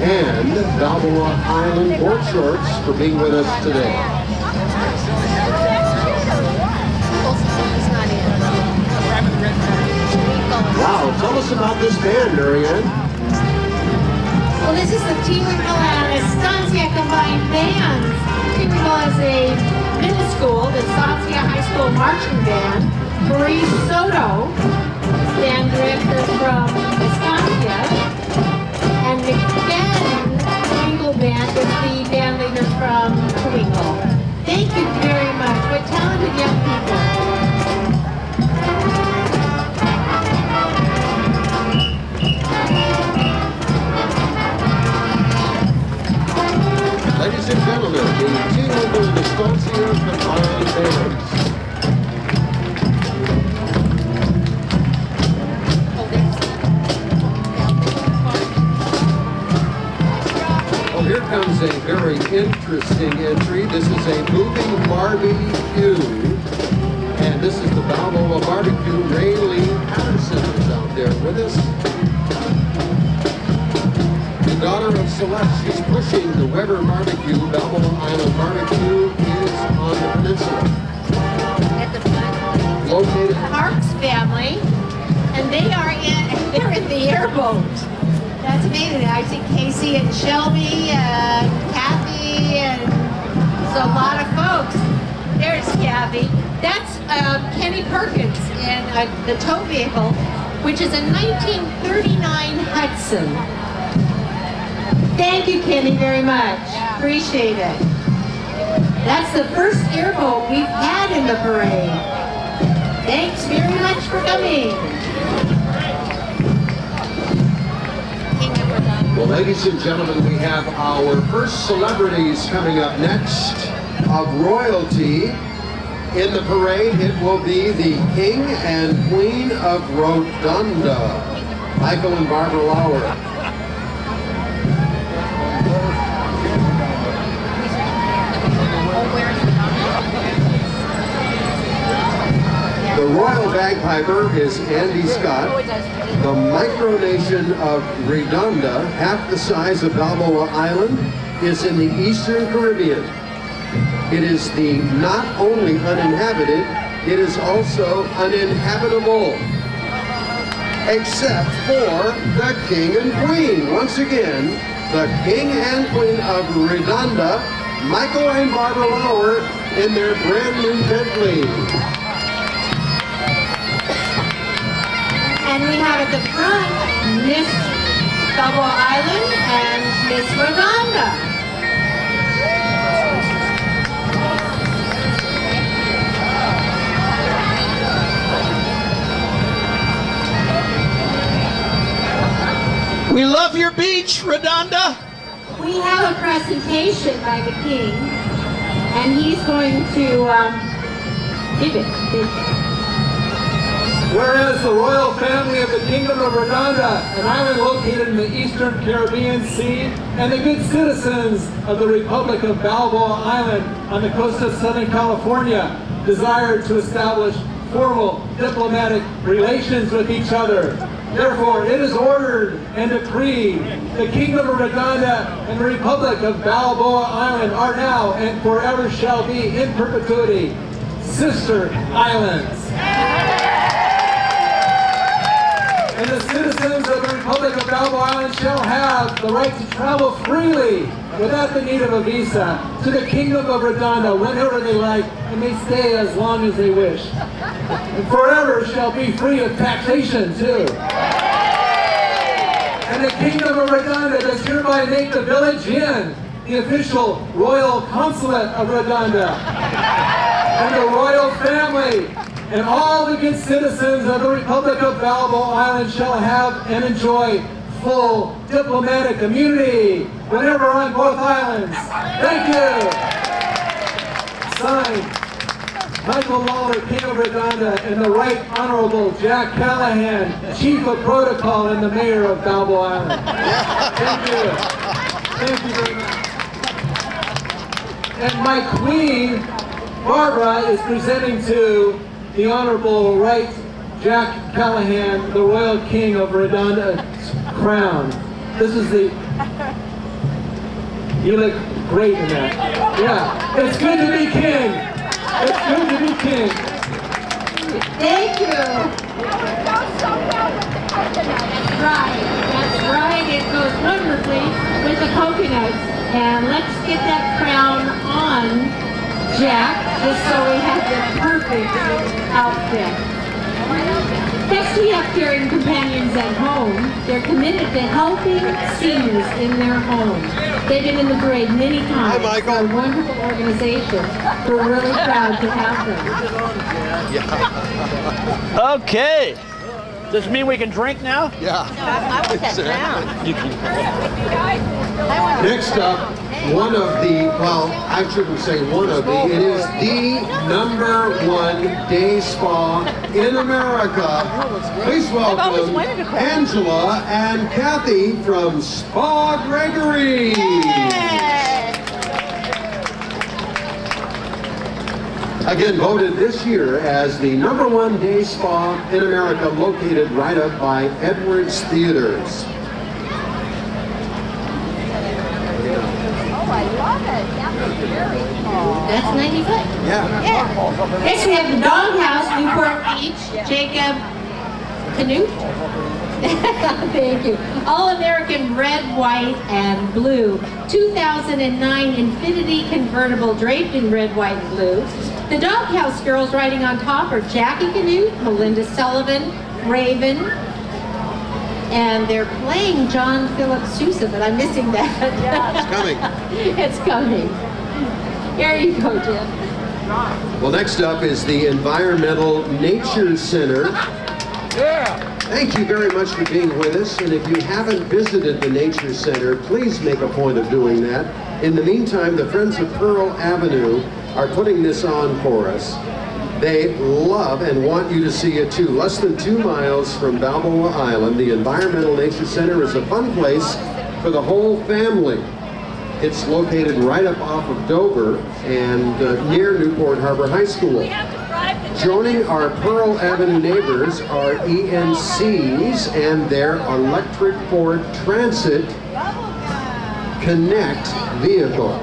and Balboa Island Board Shorts for being with us today. Wow, tell us about this band, Marianne. Well, this is the T-Winkle and Estancia combined bands. T-Winkle is a middle school, the Sansia High School Marching Band. Marie Soto, band director from Estancia. And McFadden Twinkle Band is the band leader from Twinkle. Thank you very much. What talented young people. Ladies and gentlemen, the T-Mobile Estancia Combined Bands. Oh, here comes a very interesting entry. This is a moving barbecue. And this is the Balboa Barbecue. Ray Lee Patterson is out there with us. The daughter of Celeste, she's pushing the Weber Barbecue. Balboa Island Barbecue is on the peninsula. At the front, Located Parks family, and they're in the airboat. That's amazing. I see Casey and Shelby and Kathy, and so a lot of folks. There's Kathy. That's Kenny Perkins in the tow vehicle, which is a 1939 Hudson. Thank you, Kenny, very much. Appreciate it. That's the first airboat we've had in the parade. Thanks very much for coming. Well, ladies and gentlemen, we have our first celebrities coming up next of royalty in the parade. It will be the King and Queen of Redonda, Michael and Barbara Lauer. The Royal Bagpiper is Andy Scott. The micronation of Redonda, half the size of Balboa Island, is in the Eastern Caribbean. It is the not only uninhabited, it is also uninhabitable. Except for the King and Queen. Once again, the King and Queen of Redonda, Michael and Barbara Lauer in their brand new Bentley. And we have at the front, Miss Balboa Island and Miss Redonda. We love your beach, Redonda. We have a presentation by the King, and he's going to give it. Whereas the royal family of the Kingdom of Redonda, an island located in the Eastern Caribbean Sea, and the good citizens of the Republic of Balboa Island on the coast of Southern California desired to establish formal diplomatic relations with each other. Therefore, it is ordered and decreed the Kingdom of Redonda and the Republic of Balboa Island are now and forever shall be in perpetuity sister islands. And the citizens of the Republic of Balboa Island shall have the right to travel freely without the need of a visa to the Kingdom of Redonda whenever they like, and may stay as long as they wish. And forever shall be free of taxation too. And the Kingdom of Redonda does hereby make the village inn the official royal consulate of Redonda. And the royal family and all the good citizens of the Republic of Balboa Island shall have and enjoy full diplomatic immunity whenever on both islands. Thank you. Signed, Michael Lawler, King of Redonda, and the Right Honorable Jack Callahan, Chief of Protocol and the Mayor of Balboa Island. Thank you. Thank you very much. And my Queen, Barbara, is presenting to the Honorable Right Jack Callahan, the Royal King of Redonda's crown. This is the... You look great in that. Yeah, it's good to be king. It's good to be king. Thank you. That's right. It goes wonderfully with the coconuts. And let's get that crown on Jack, just so we have the perfect outfit. Next we have Caring Companions at Home. They're committed to helping seniors in their homes. They've been in the parade many times. Hi, Michael. They're a wonderful organization. We're really proud to have them. Okay. Does this mean we can drink now? Yeah. I want that down. Next up, one of the, well, I shouldn't say one of the, it is the #1 day spa in America. Please welcome Angela and Kathy from Spa Gregory. Again, voted this year as the #1 day spa in America, located right up by Edwards Theaters. Oh, I love it. That was very small. That's 90 foot. Yeah. Next we have the Doghouse, Newport Beach, Jacob Canute. Thank you. All-American red, white, and blue. 2009 Infinity convertible draped in red, white, and blue. The Doghouse girls riding on top are Jackie Canute, Melinda Sullivan, Raven, and they're playing John Philip Sousa, but I'm missing that. It's coming. It's coming. Here you go, Jim. Well, next up is the Environmental Nature Center. Thank you very much for being with us, and if you haven't visited the Nature Center, please make a point of doing that. In the meantime, the Friends of Pearl Avenue are putting this on for us. They love and want you to see it too. Less than 2 miles from Balboa Island, the Environmental Nature Center is a fun place for the whole family. It's located right up off of Dover and near Newport Harbor High School. Joining our Pearl Avenue neighbors are ENCs and their electric Ford Transit Connect vehicle.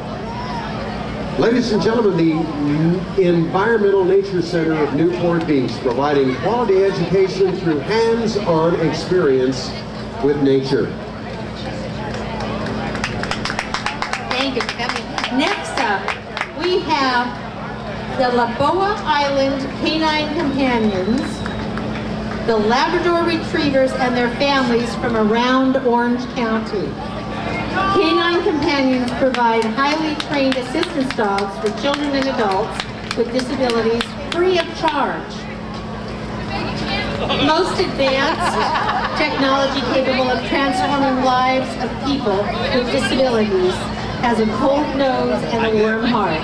Ladies and gentlemen, the Environmental Nature Center of Newport Beach, providing quality education through hands-on experience with nature. Thank you for coming. Next up, we have the Balboa Island Canine Companions, the Labrador Retrievers and their families from around Orange County. Canine Companions provide highly trained assistance dogs for children and adults with disabilities free of charge. Most advanced technology capable of transforming lives of people with disabilities, has a cold nose and a warm heart.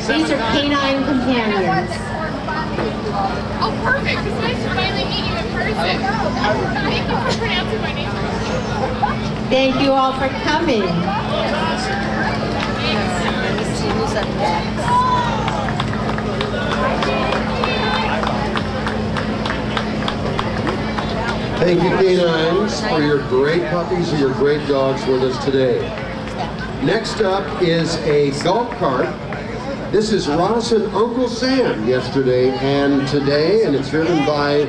These are Canine Companions. Oh, perfect. It's nice to finally meet you in person. Thank you for pronouncing my name. Thank you all for coming. Thank you, canines, for your great puppies and your great dogs with us today. Next up is a golf cart. This is Ross and Uncle Sam yesterday and today, and it's driven by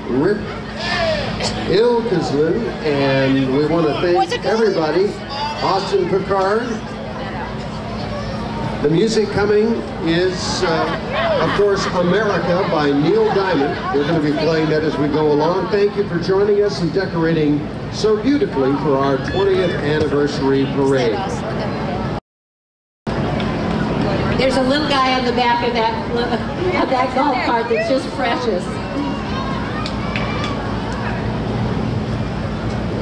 Rick Ilkeslin, and we want to thank everybody. Austin Picard. The music coming is, of course, America by Neil Diamond. We're going to be playing that as we go along. Thank you for joining us and decorating so beautifully for our 20th anniversary parade. There's a little guy on the back of that golf cart that's just precious.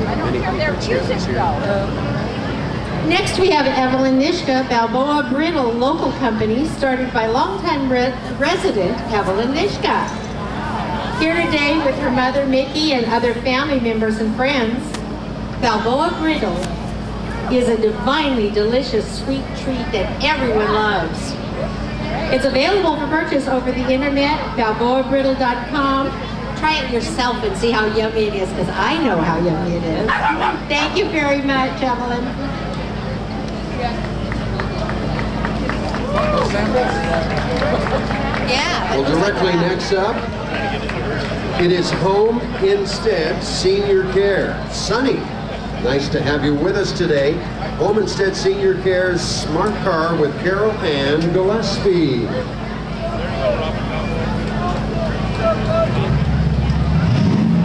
I don't hear their music though. Next we have Evelyn Nishka, Balboa Brittle local company started by longtime resident Evelyn Nishka. Here today with her mother Mickey and other family members and friends, Balboa Brittle is a divinely delicious sweet treat that everyone loves. It's available for purchase over the internet, balboabrittle.com. Try it yourself and see how yummy it is, because I know how yummy it is. Thank you very much, Evelyn. Yeah. Well, directly next up, it is Home Instead Senior Care. Sunny, nice to have you with us today. Homestead Senior Care's Smart Car with Carol Ann Gillespie.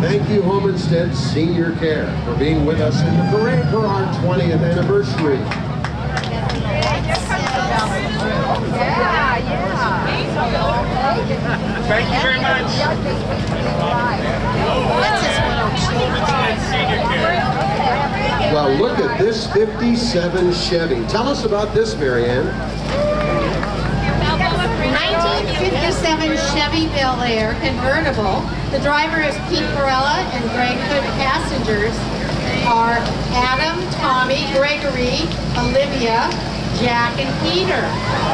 Thank you, Homestead Senior Care, for being with us in the parade for our 20th anniversary. Thank you very much. Well, look at this 57 Chevy. Tell us about this, Marianne. 1957 Chevy Bel Air convertible. The driver is Pete Perella and Greg Hood. Passengers are Adam, Tommy, Gregory, Olivia, Jack, and Peter.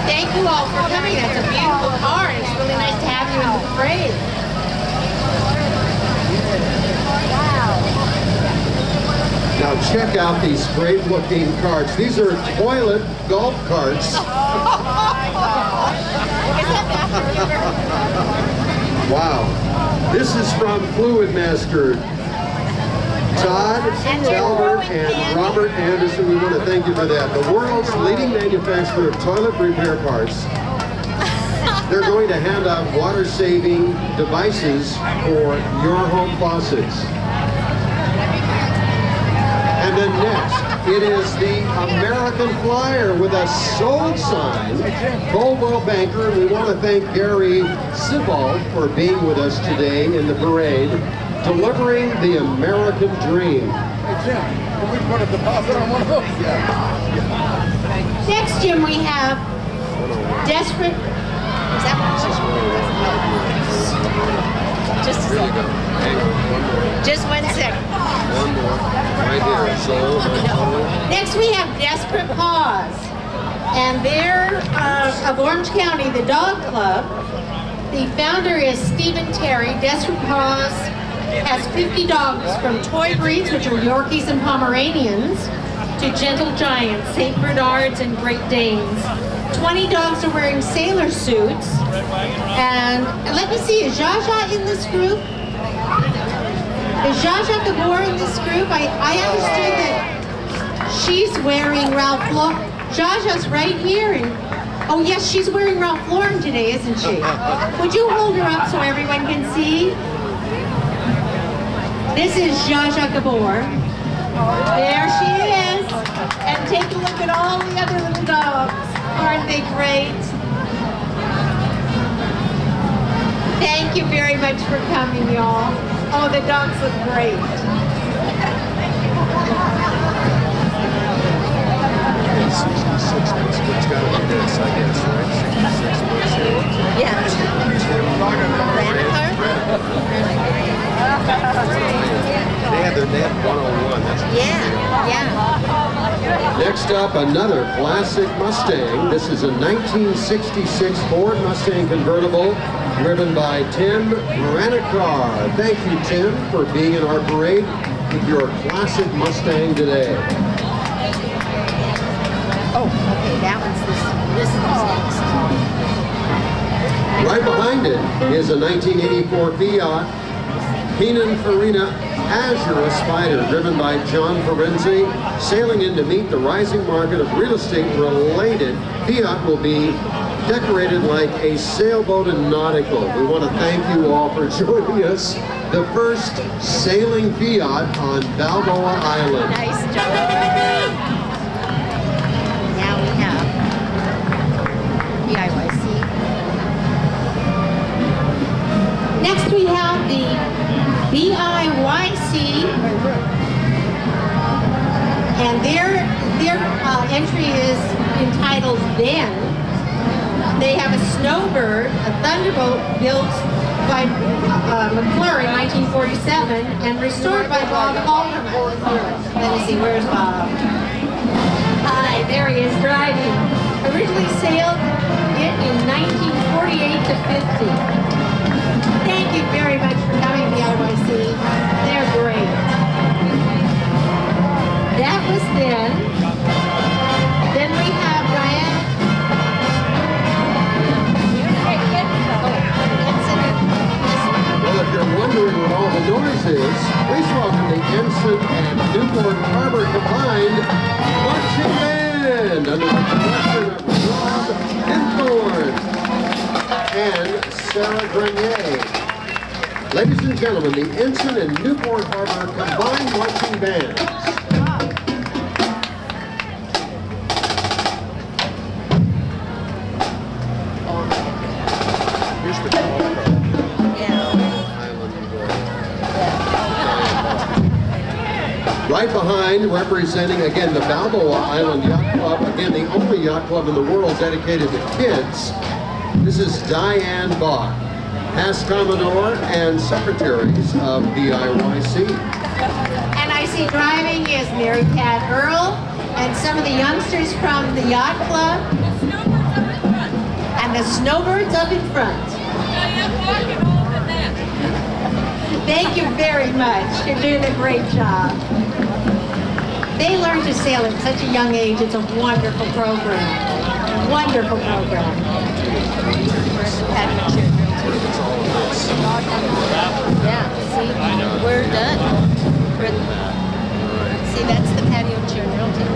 Thank you all for coming. That's a beautiful car. It's really nice to have you in the parade. Now check out these great looking carts. These are toilet golf carts. Wow. This is from Fluid Master. Todd, Talbert, and Robert Anderson, we want to thank you for that. The world's leading manufacturer of toilet repair parts. They're going to hand out water-saving devices for your home faucets. And then next, it is the American Flyer with a sold sign. Balboa banker, we want to thank Gary Sibald for being with us today in the parade, delivering the American dream. Hey Jim, can we put a deposit on one of those? Yeah. Next, Jim, we have Desperate. Is that what? Just a second. Just 1 second. One more, right here. Next we have Desperate Paws, and they're of Orange County, the dog club. The founder is Stephen Terry. Desperate Paws has 50 dogs from toy breeds, which are Yorkies and Pomeranians, to gentle giants, St. Bernards and Great Danes. 20 dogs are wearing sailor suits, and let me see, is Jaja in this group? Is Jaja Gabor in this group? I understood that she's wearing Ralph Lauren. Jaja's right here. And, oh yes, she's wearing Ralph Lauren today, isn't she? Would you hold her up so everyone can see? This is Jaja Gabor. There she is. And take a look at all the other little dogs. Aren't they great? Thank you very much for coming, y'all. Oh, the dogs look great. 66 months, it's got to be this, I guess, right? 66 months. Yeah. They had 101. That's yeah. Next up, another classic Mustang. This is a 1966 Ford Mustang convertible driven by Tim Ranicar. Thank you, Tim, for being in our parade with your classic Mustang today. Oh, okay, that one's this one's next. Right behind it is a 1984 Fiat Pininfarina Azure Spider, driven by John Ferenzi. Sailing in to meet the rising market of real estate related, Fiat will be decorated like a sailboat and nautical. We want to thank you all for joining us. The first sailing Fiat on Balboa Island. Nice job. Now we have BIYC. Next we have the BIYC, and their entry is entitled Then. They have a Snowbird, a Thunderbolt built by McClure in 1947 and restored by Bob Halderman. Let me see, where's Bob? Hi, there he is driving. Originally sailed it in 1948 to 50. Thank you very much for coming, BIYC. They're great. That was Then. Then we have Diane. Well, if you're wondering what all the noise is, please welcome the Ensign and Newport Harbor combined marching Ladies and gentlemen, the Ensign and Newport Harbor Combined Marching Bands. Here's the call. Right behind, representing again the Balboa Island Yacht Club, again the only yacht club in the world dedicated to kids. This is Diane Bach, past Commodore and secretaries of BIYC. And I see driving is Mary Pat Earl and some of the youngsters from the yacht club. And the snowbirds up in front. Thank you very much. You're doing a great job. They learn to sail at such a young age. It's a wonderful program. Wonderful program. Yeah, see, we're done. See, that's the patio chair drill team.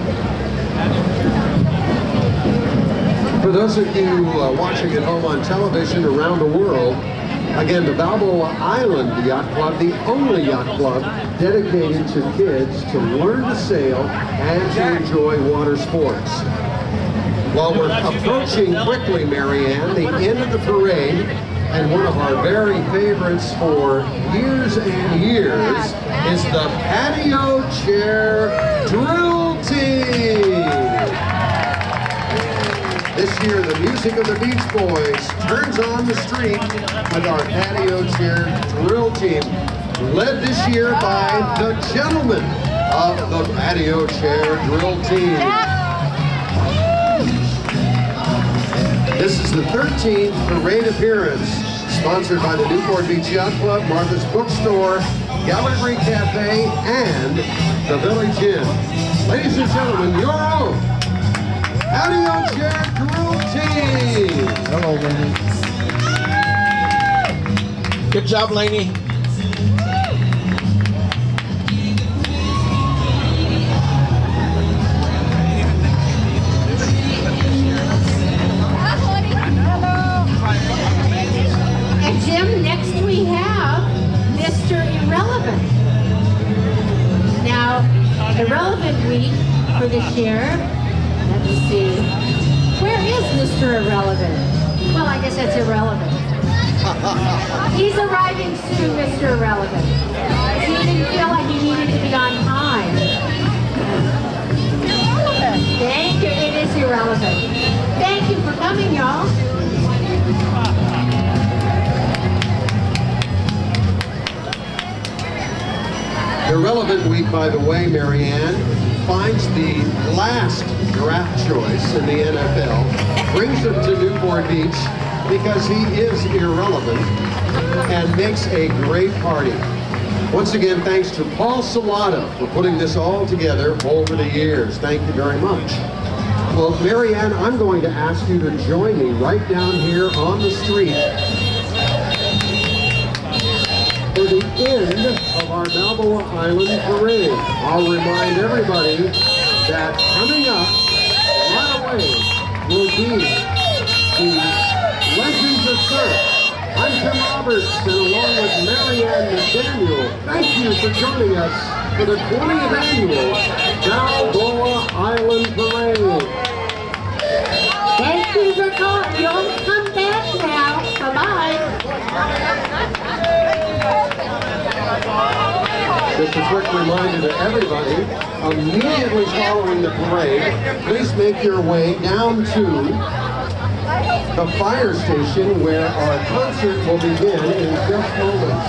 For those of you watching at home on television around the world, again, the Balboa Island Yacht Club, the only yacht club dedicated to kids to learn to sail and to enjoy water sports. Well, we're approaching quickly, Marianne, the end of the parade, and one of our very favorites for years and years is the patio chair drill team. This year, the music of the Beach Boys turns on the street with our patio chair drill team, led this year by the gentlemen of the patio chair drill team. This is the 13th parade appearance, sponsored by the Newport Beach Yacht Club, Martha's Bookstore, Gallery Cafe, and the Village Inn. Ladies and gentlemen, your own patio chair drill team. Hello, Lenny. Good job, Laney. And Jim, next we have Mr. Irrelevant. Now, Irrelevant Week for this year. Let me see. Where is Mr. Irrelevant? Well, I guess that's irrelevant. He's arriving soon, Mr. Irrelevant. He didn't feel like he needed to be on time. Thank you. It is irrelevant. Thank you for coming, y'all. Irrelevant Week, by the way, Marianne, finds the last draft choice in the NFL, brings him to Newport Beach because he is irrelevant, and makes a great party. Once again, thanks to Paul Salata for putting this all together over the years. Thank you very much. Well, Marianne, I'm going to ask you to join me right down here on the street for the end of our Balboa Island Parade. I'll remind everybody that coming up right away will be the Legends of Surf. I'm Tim Roberts, and along with Marianne McDaniel, thank you for joining us for the 20th annual Balboa Island Parade. Thank you for calling. You'll come back now. Bye-bye. Just a quick reminder to everybody, immediately following the parade, please make your way down to the fire station where our concert will begin in just moments.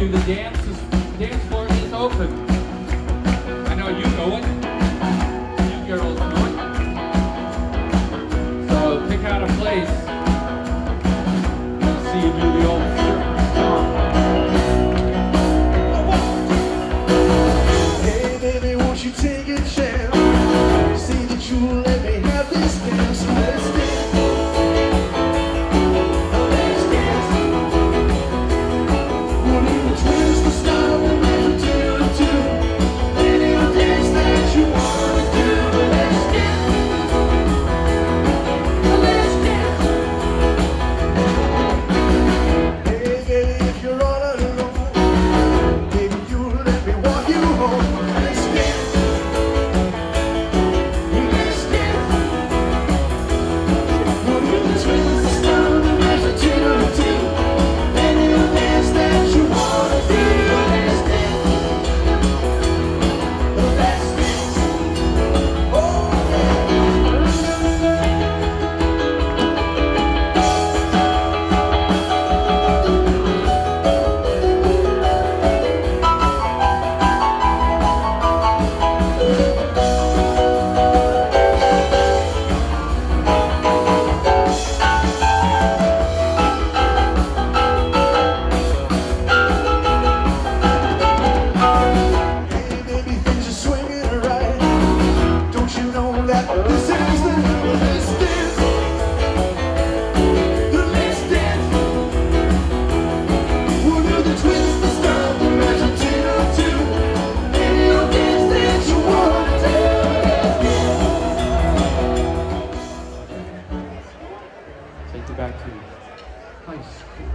you, the dance floor is open. I know you know it. You girls know it. So pick out a place. We'll see you do the old Hey baby, won't you take a chance? Say that you'll let me have this dance. So let's dance. Let's dance. We'll need a twist to stop and make it do. Any dance that you wanna do. Let's dance. Let's dance. Hey baby, if you're all alone, baby, you let me walk you home. Let's dance. Let's dance. We'll do the twist to stop and make it do. Any dance that you wanna do. Let's dance. Let's dance. Oh Hey baby, things are swinging right. Don't you know that this is the let's dance. Let's dance. We'll do the twist, the stop, the measure two. Any dance that you wanna do. Take you back to high school.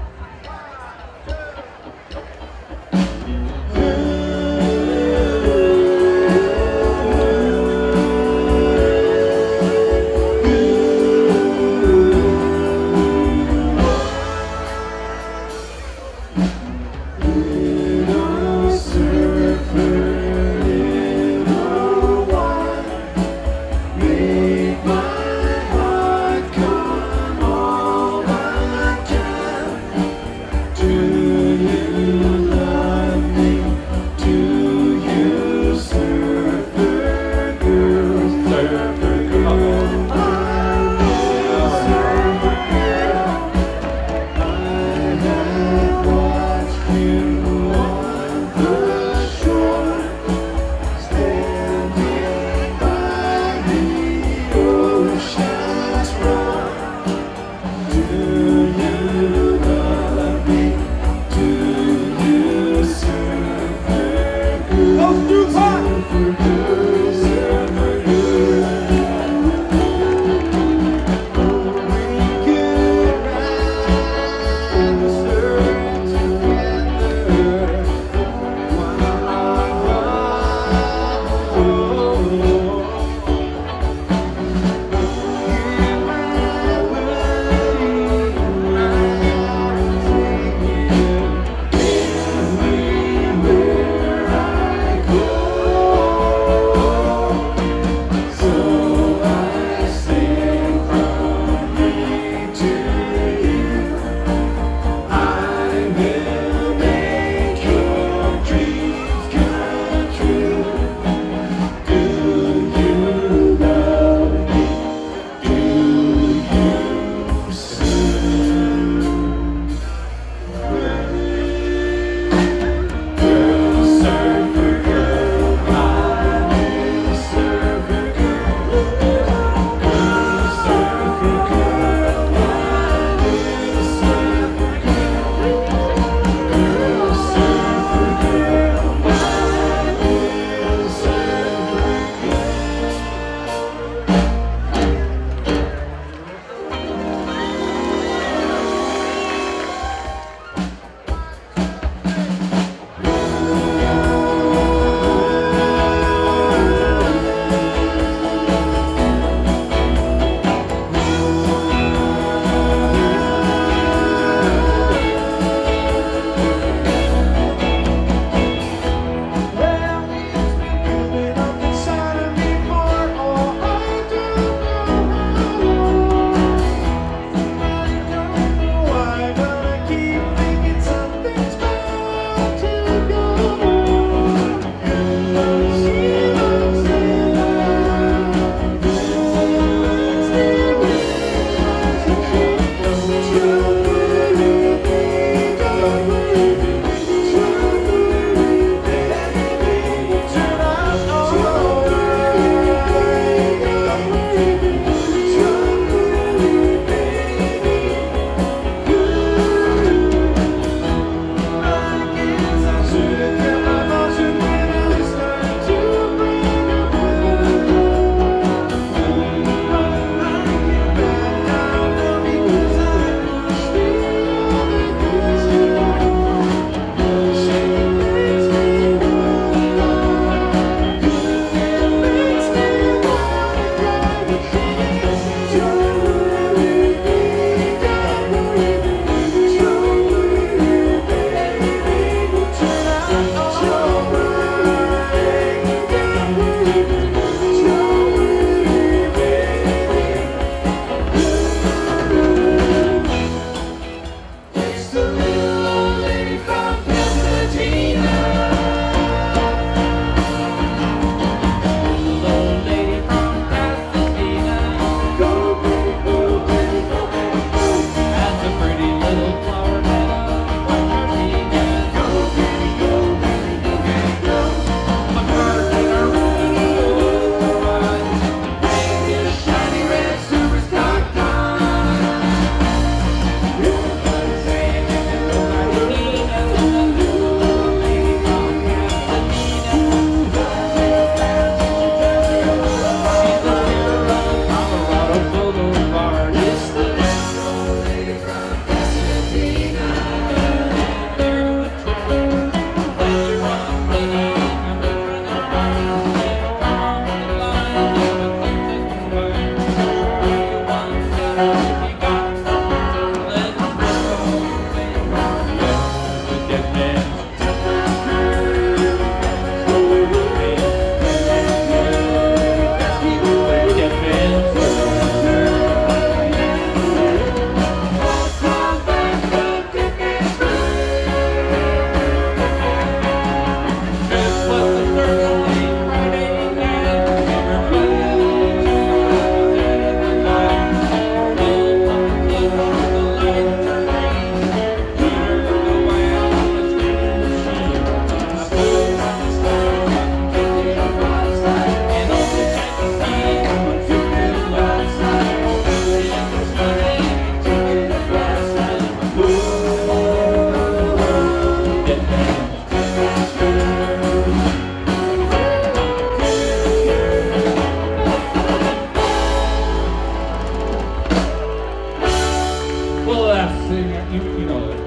Well, last thing, you know it.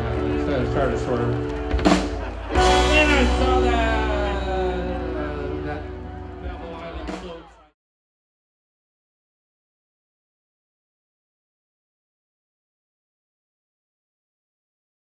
Started sort of. And I saw that.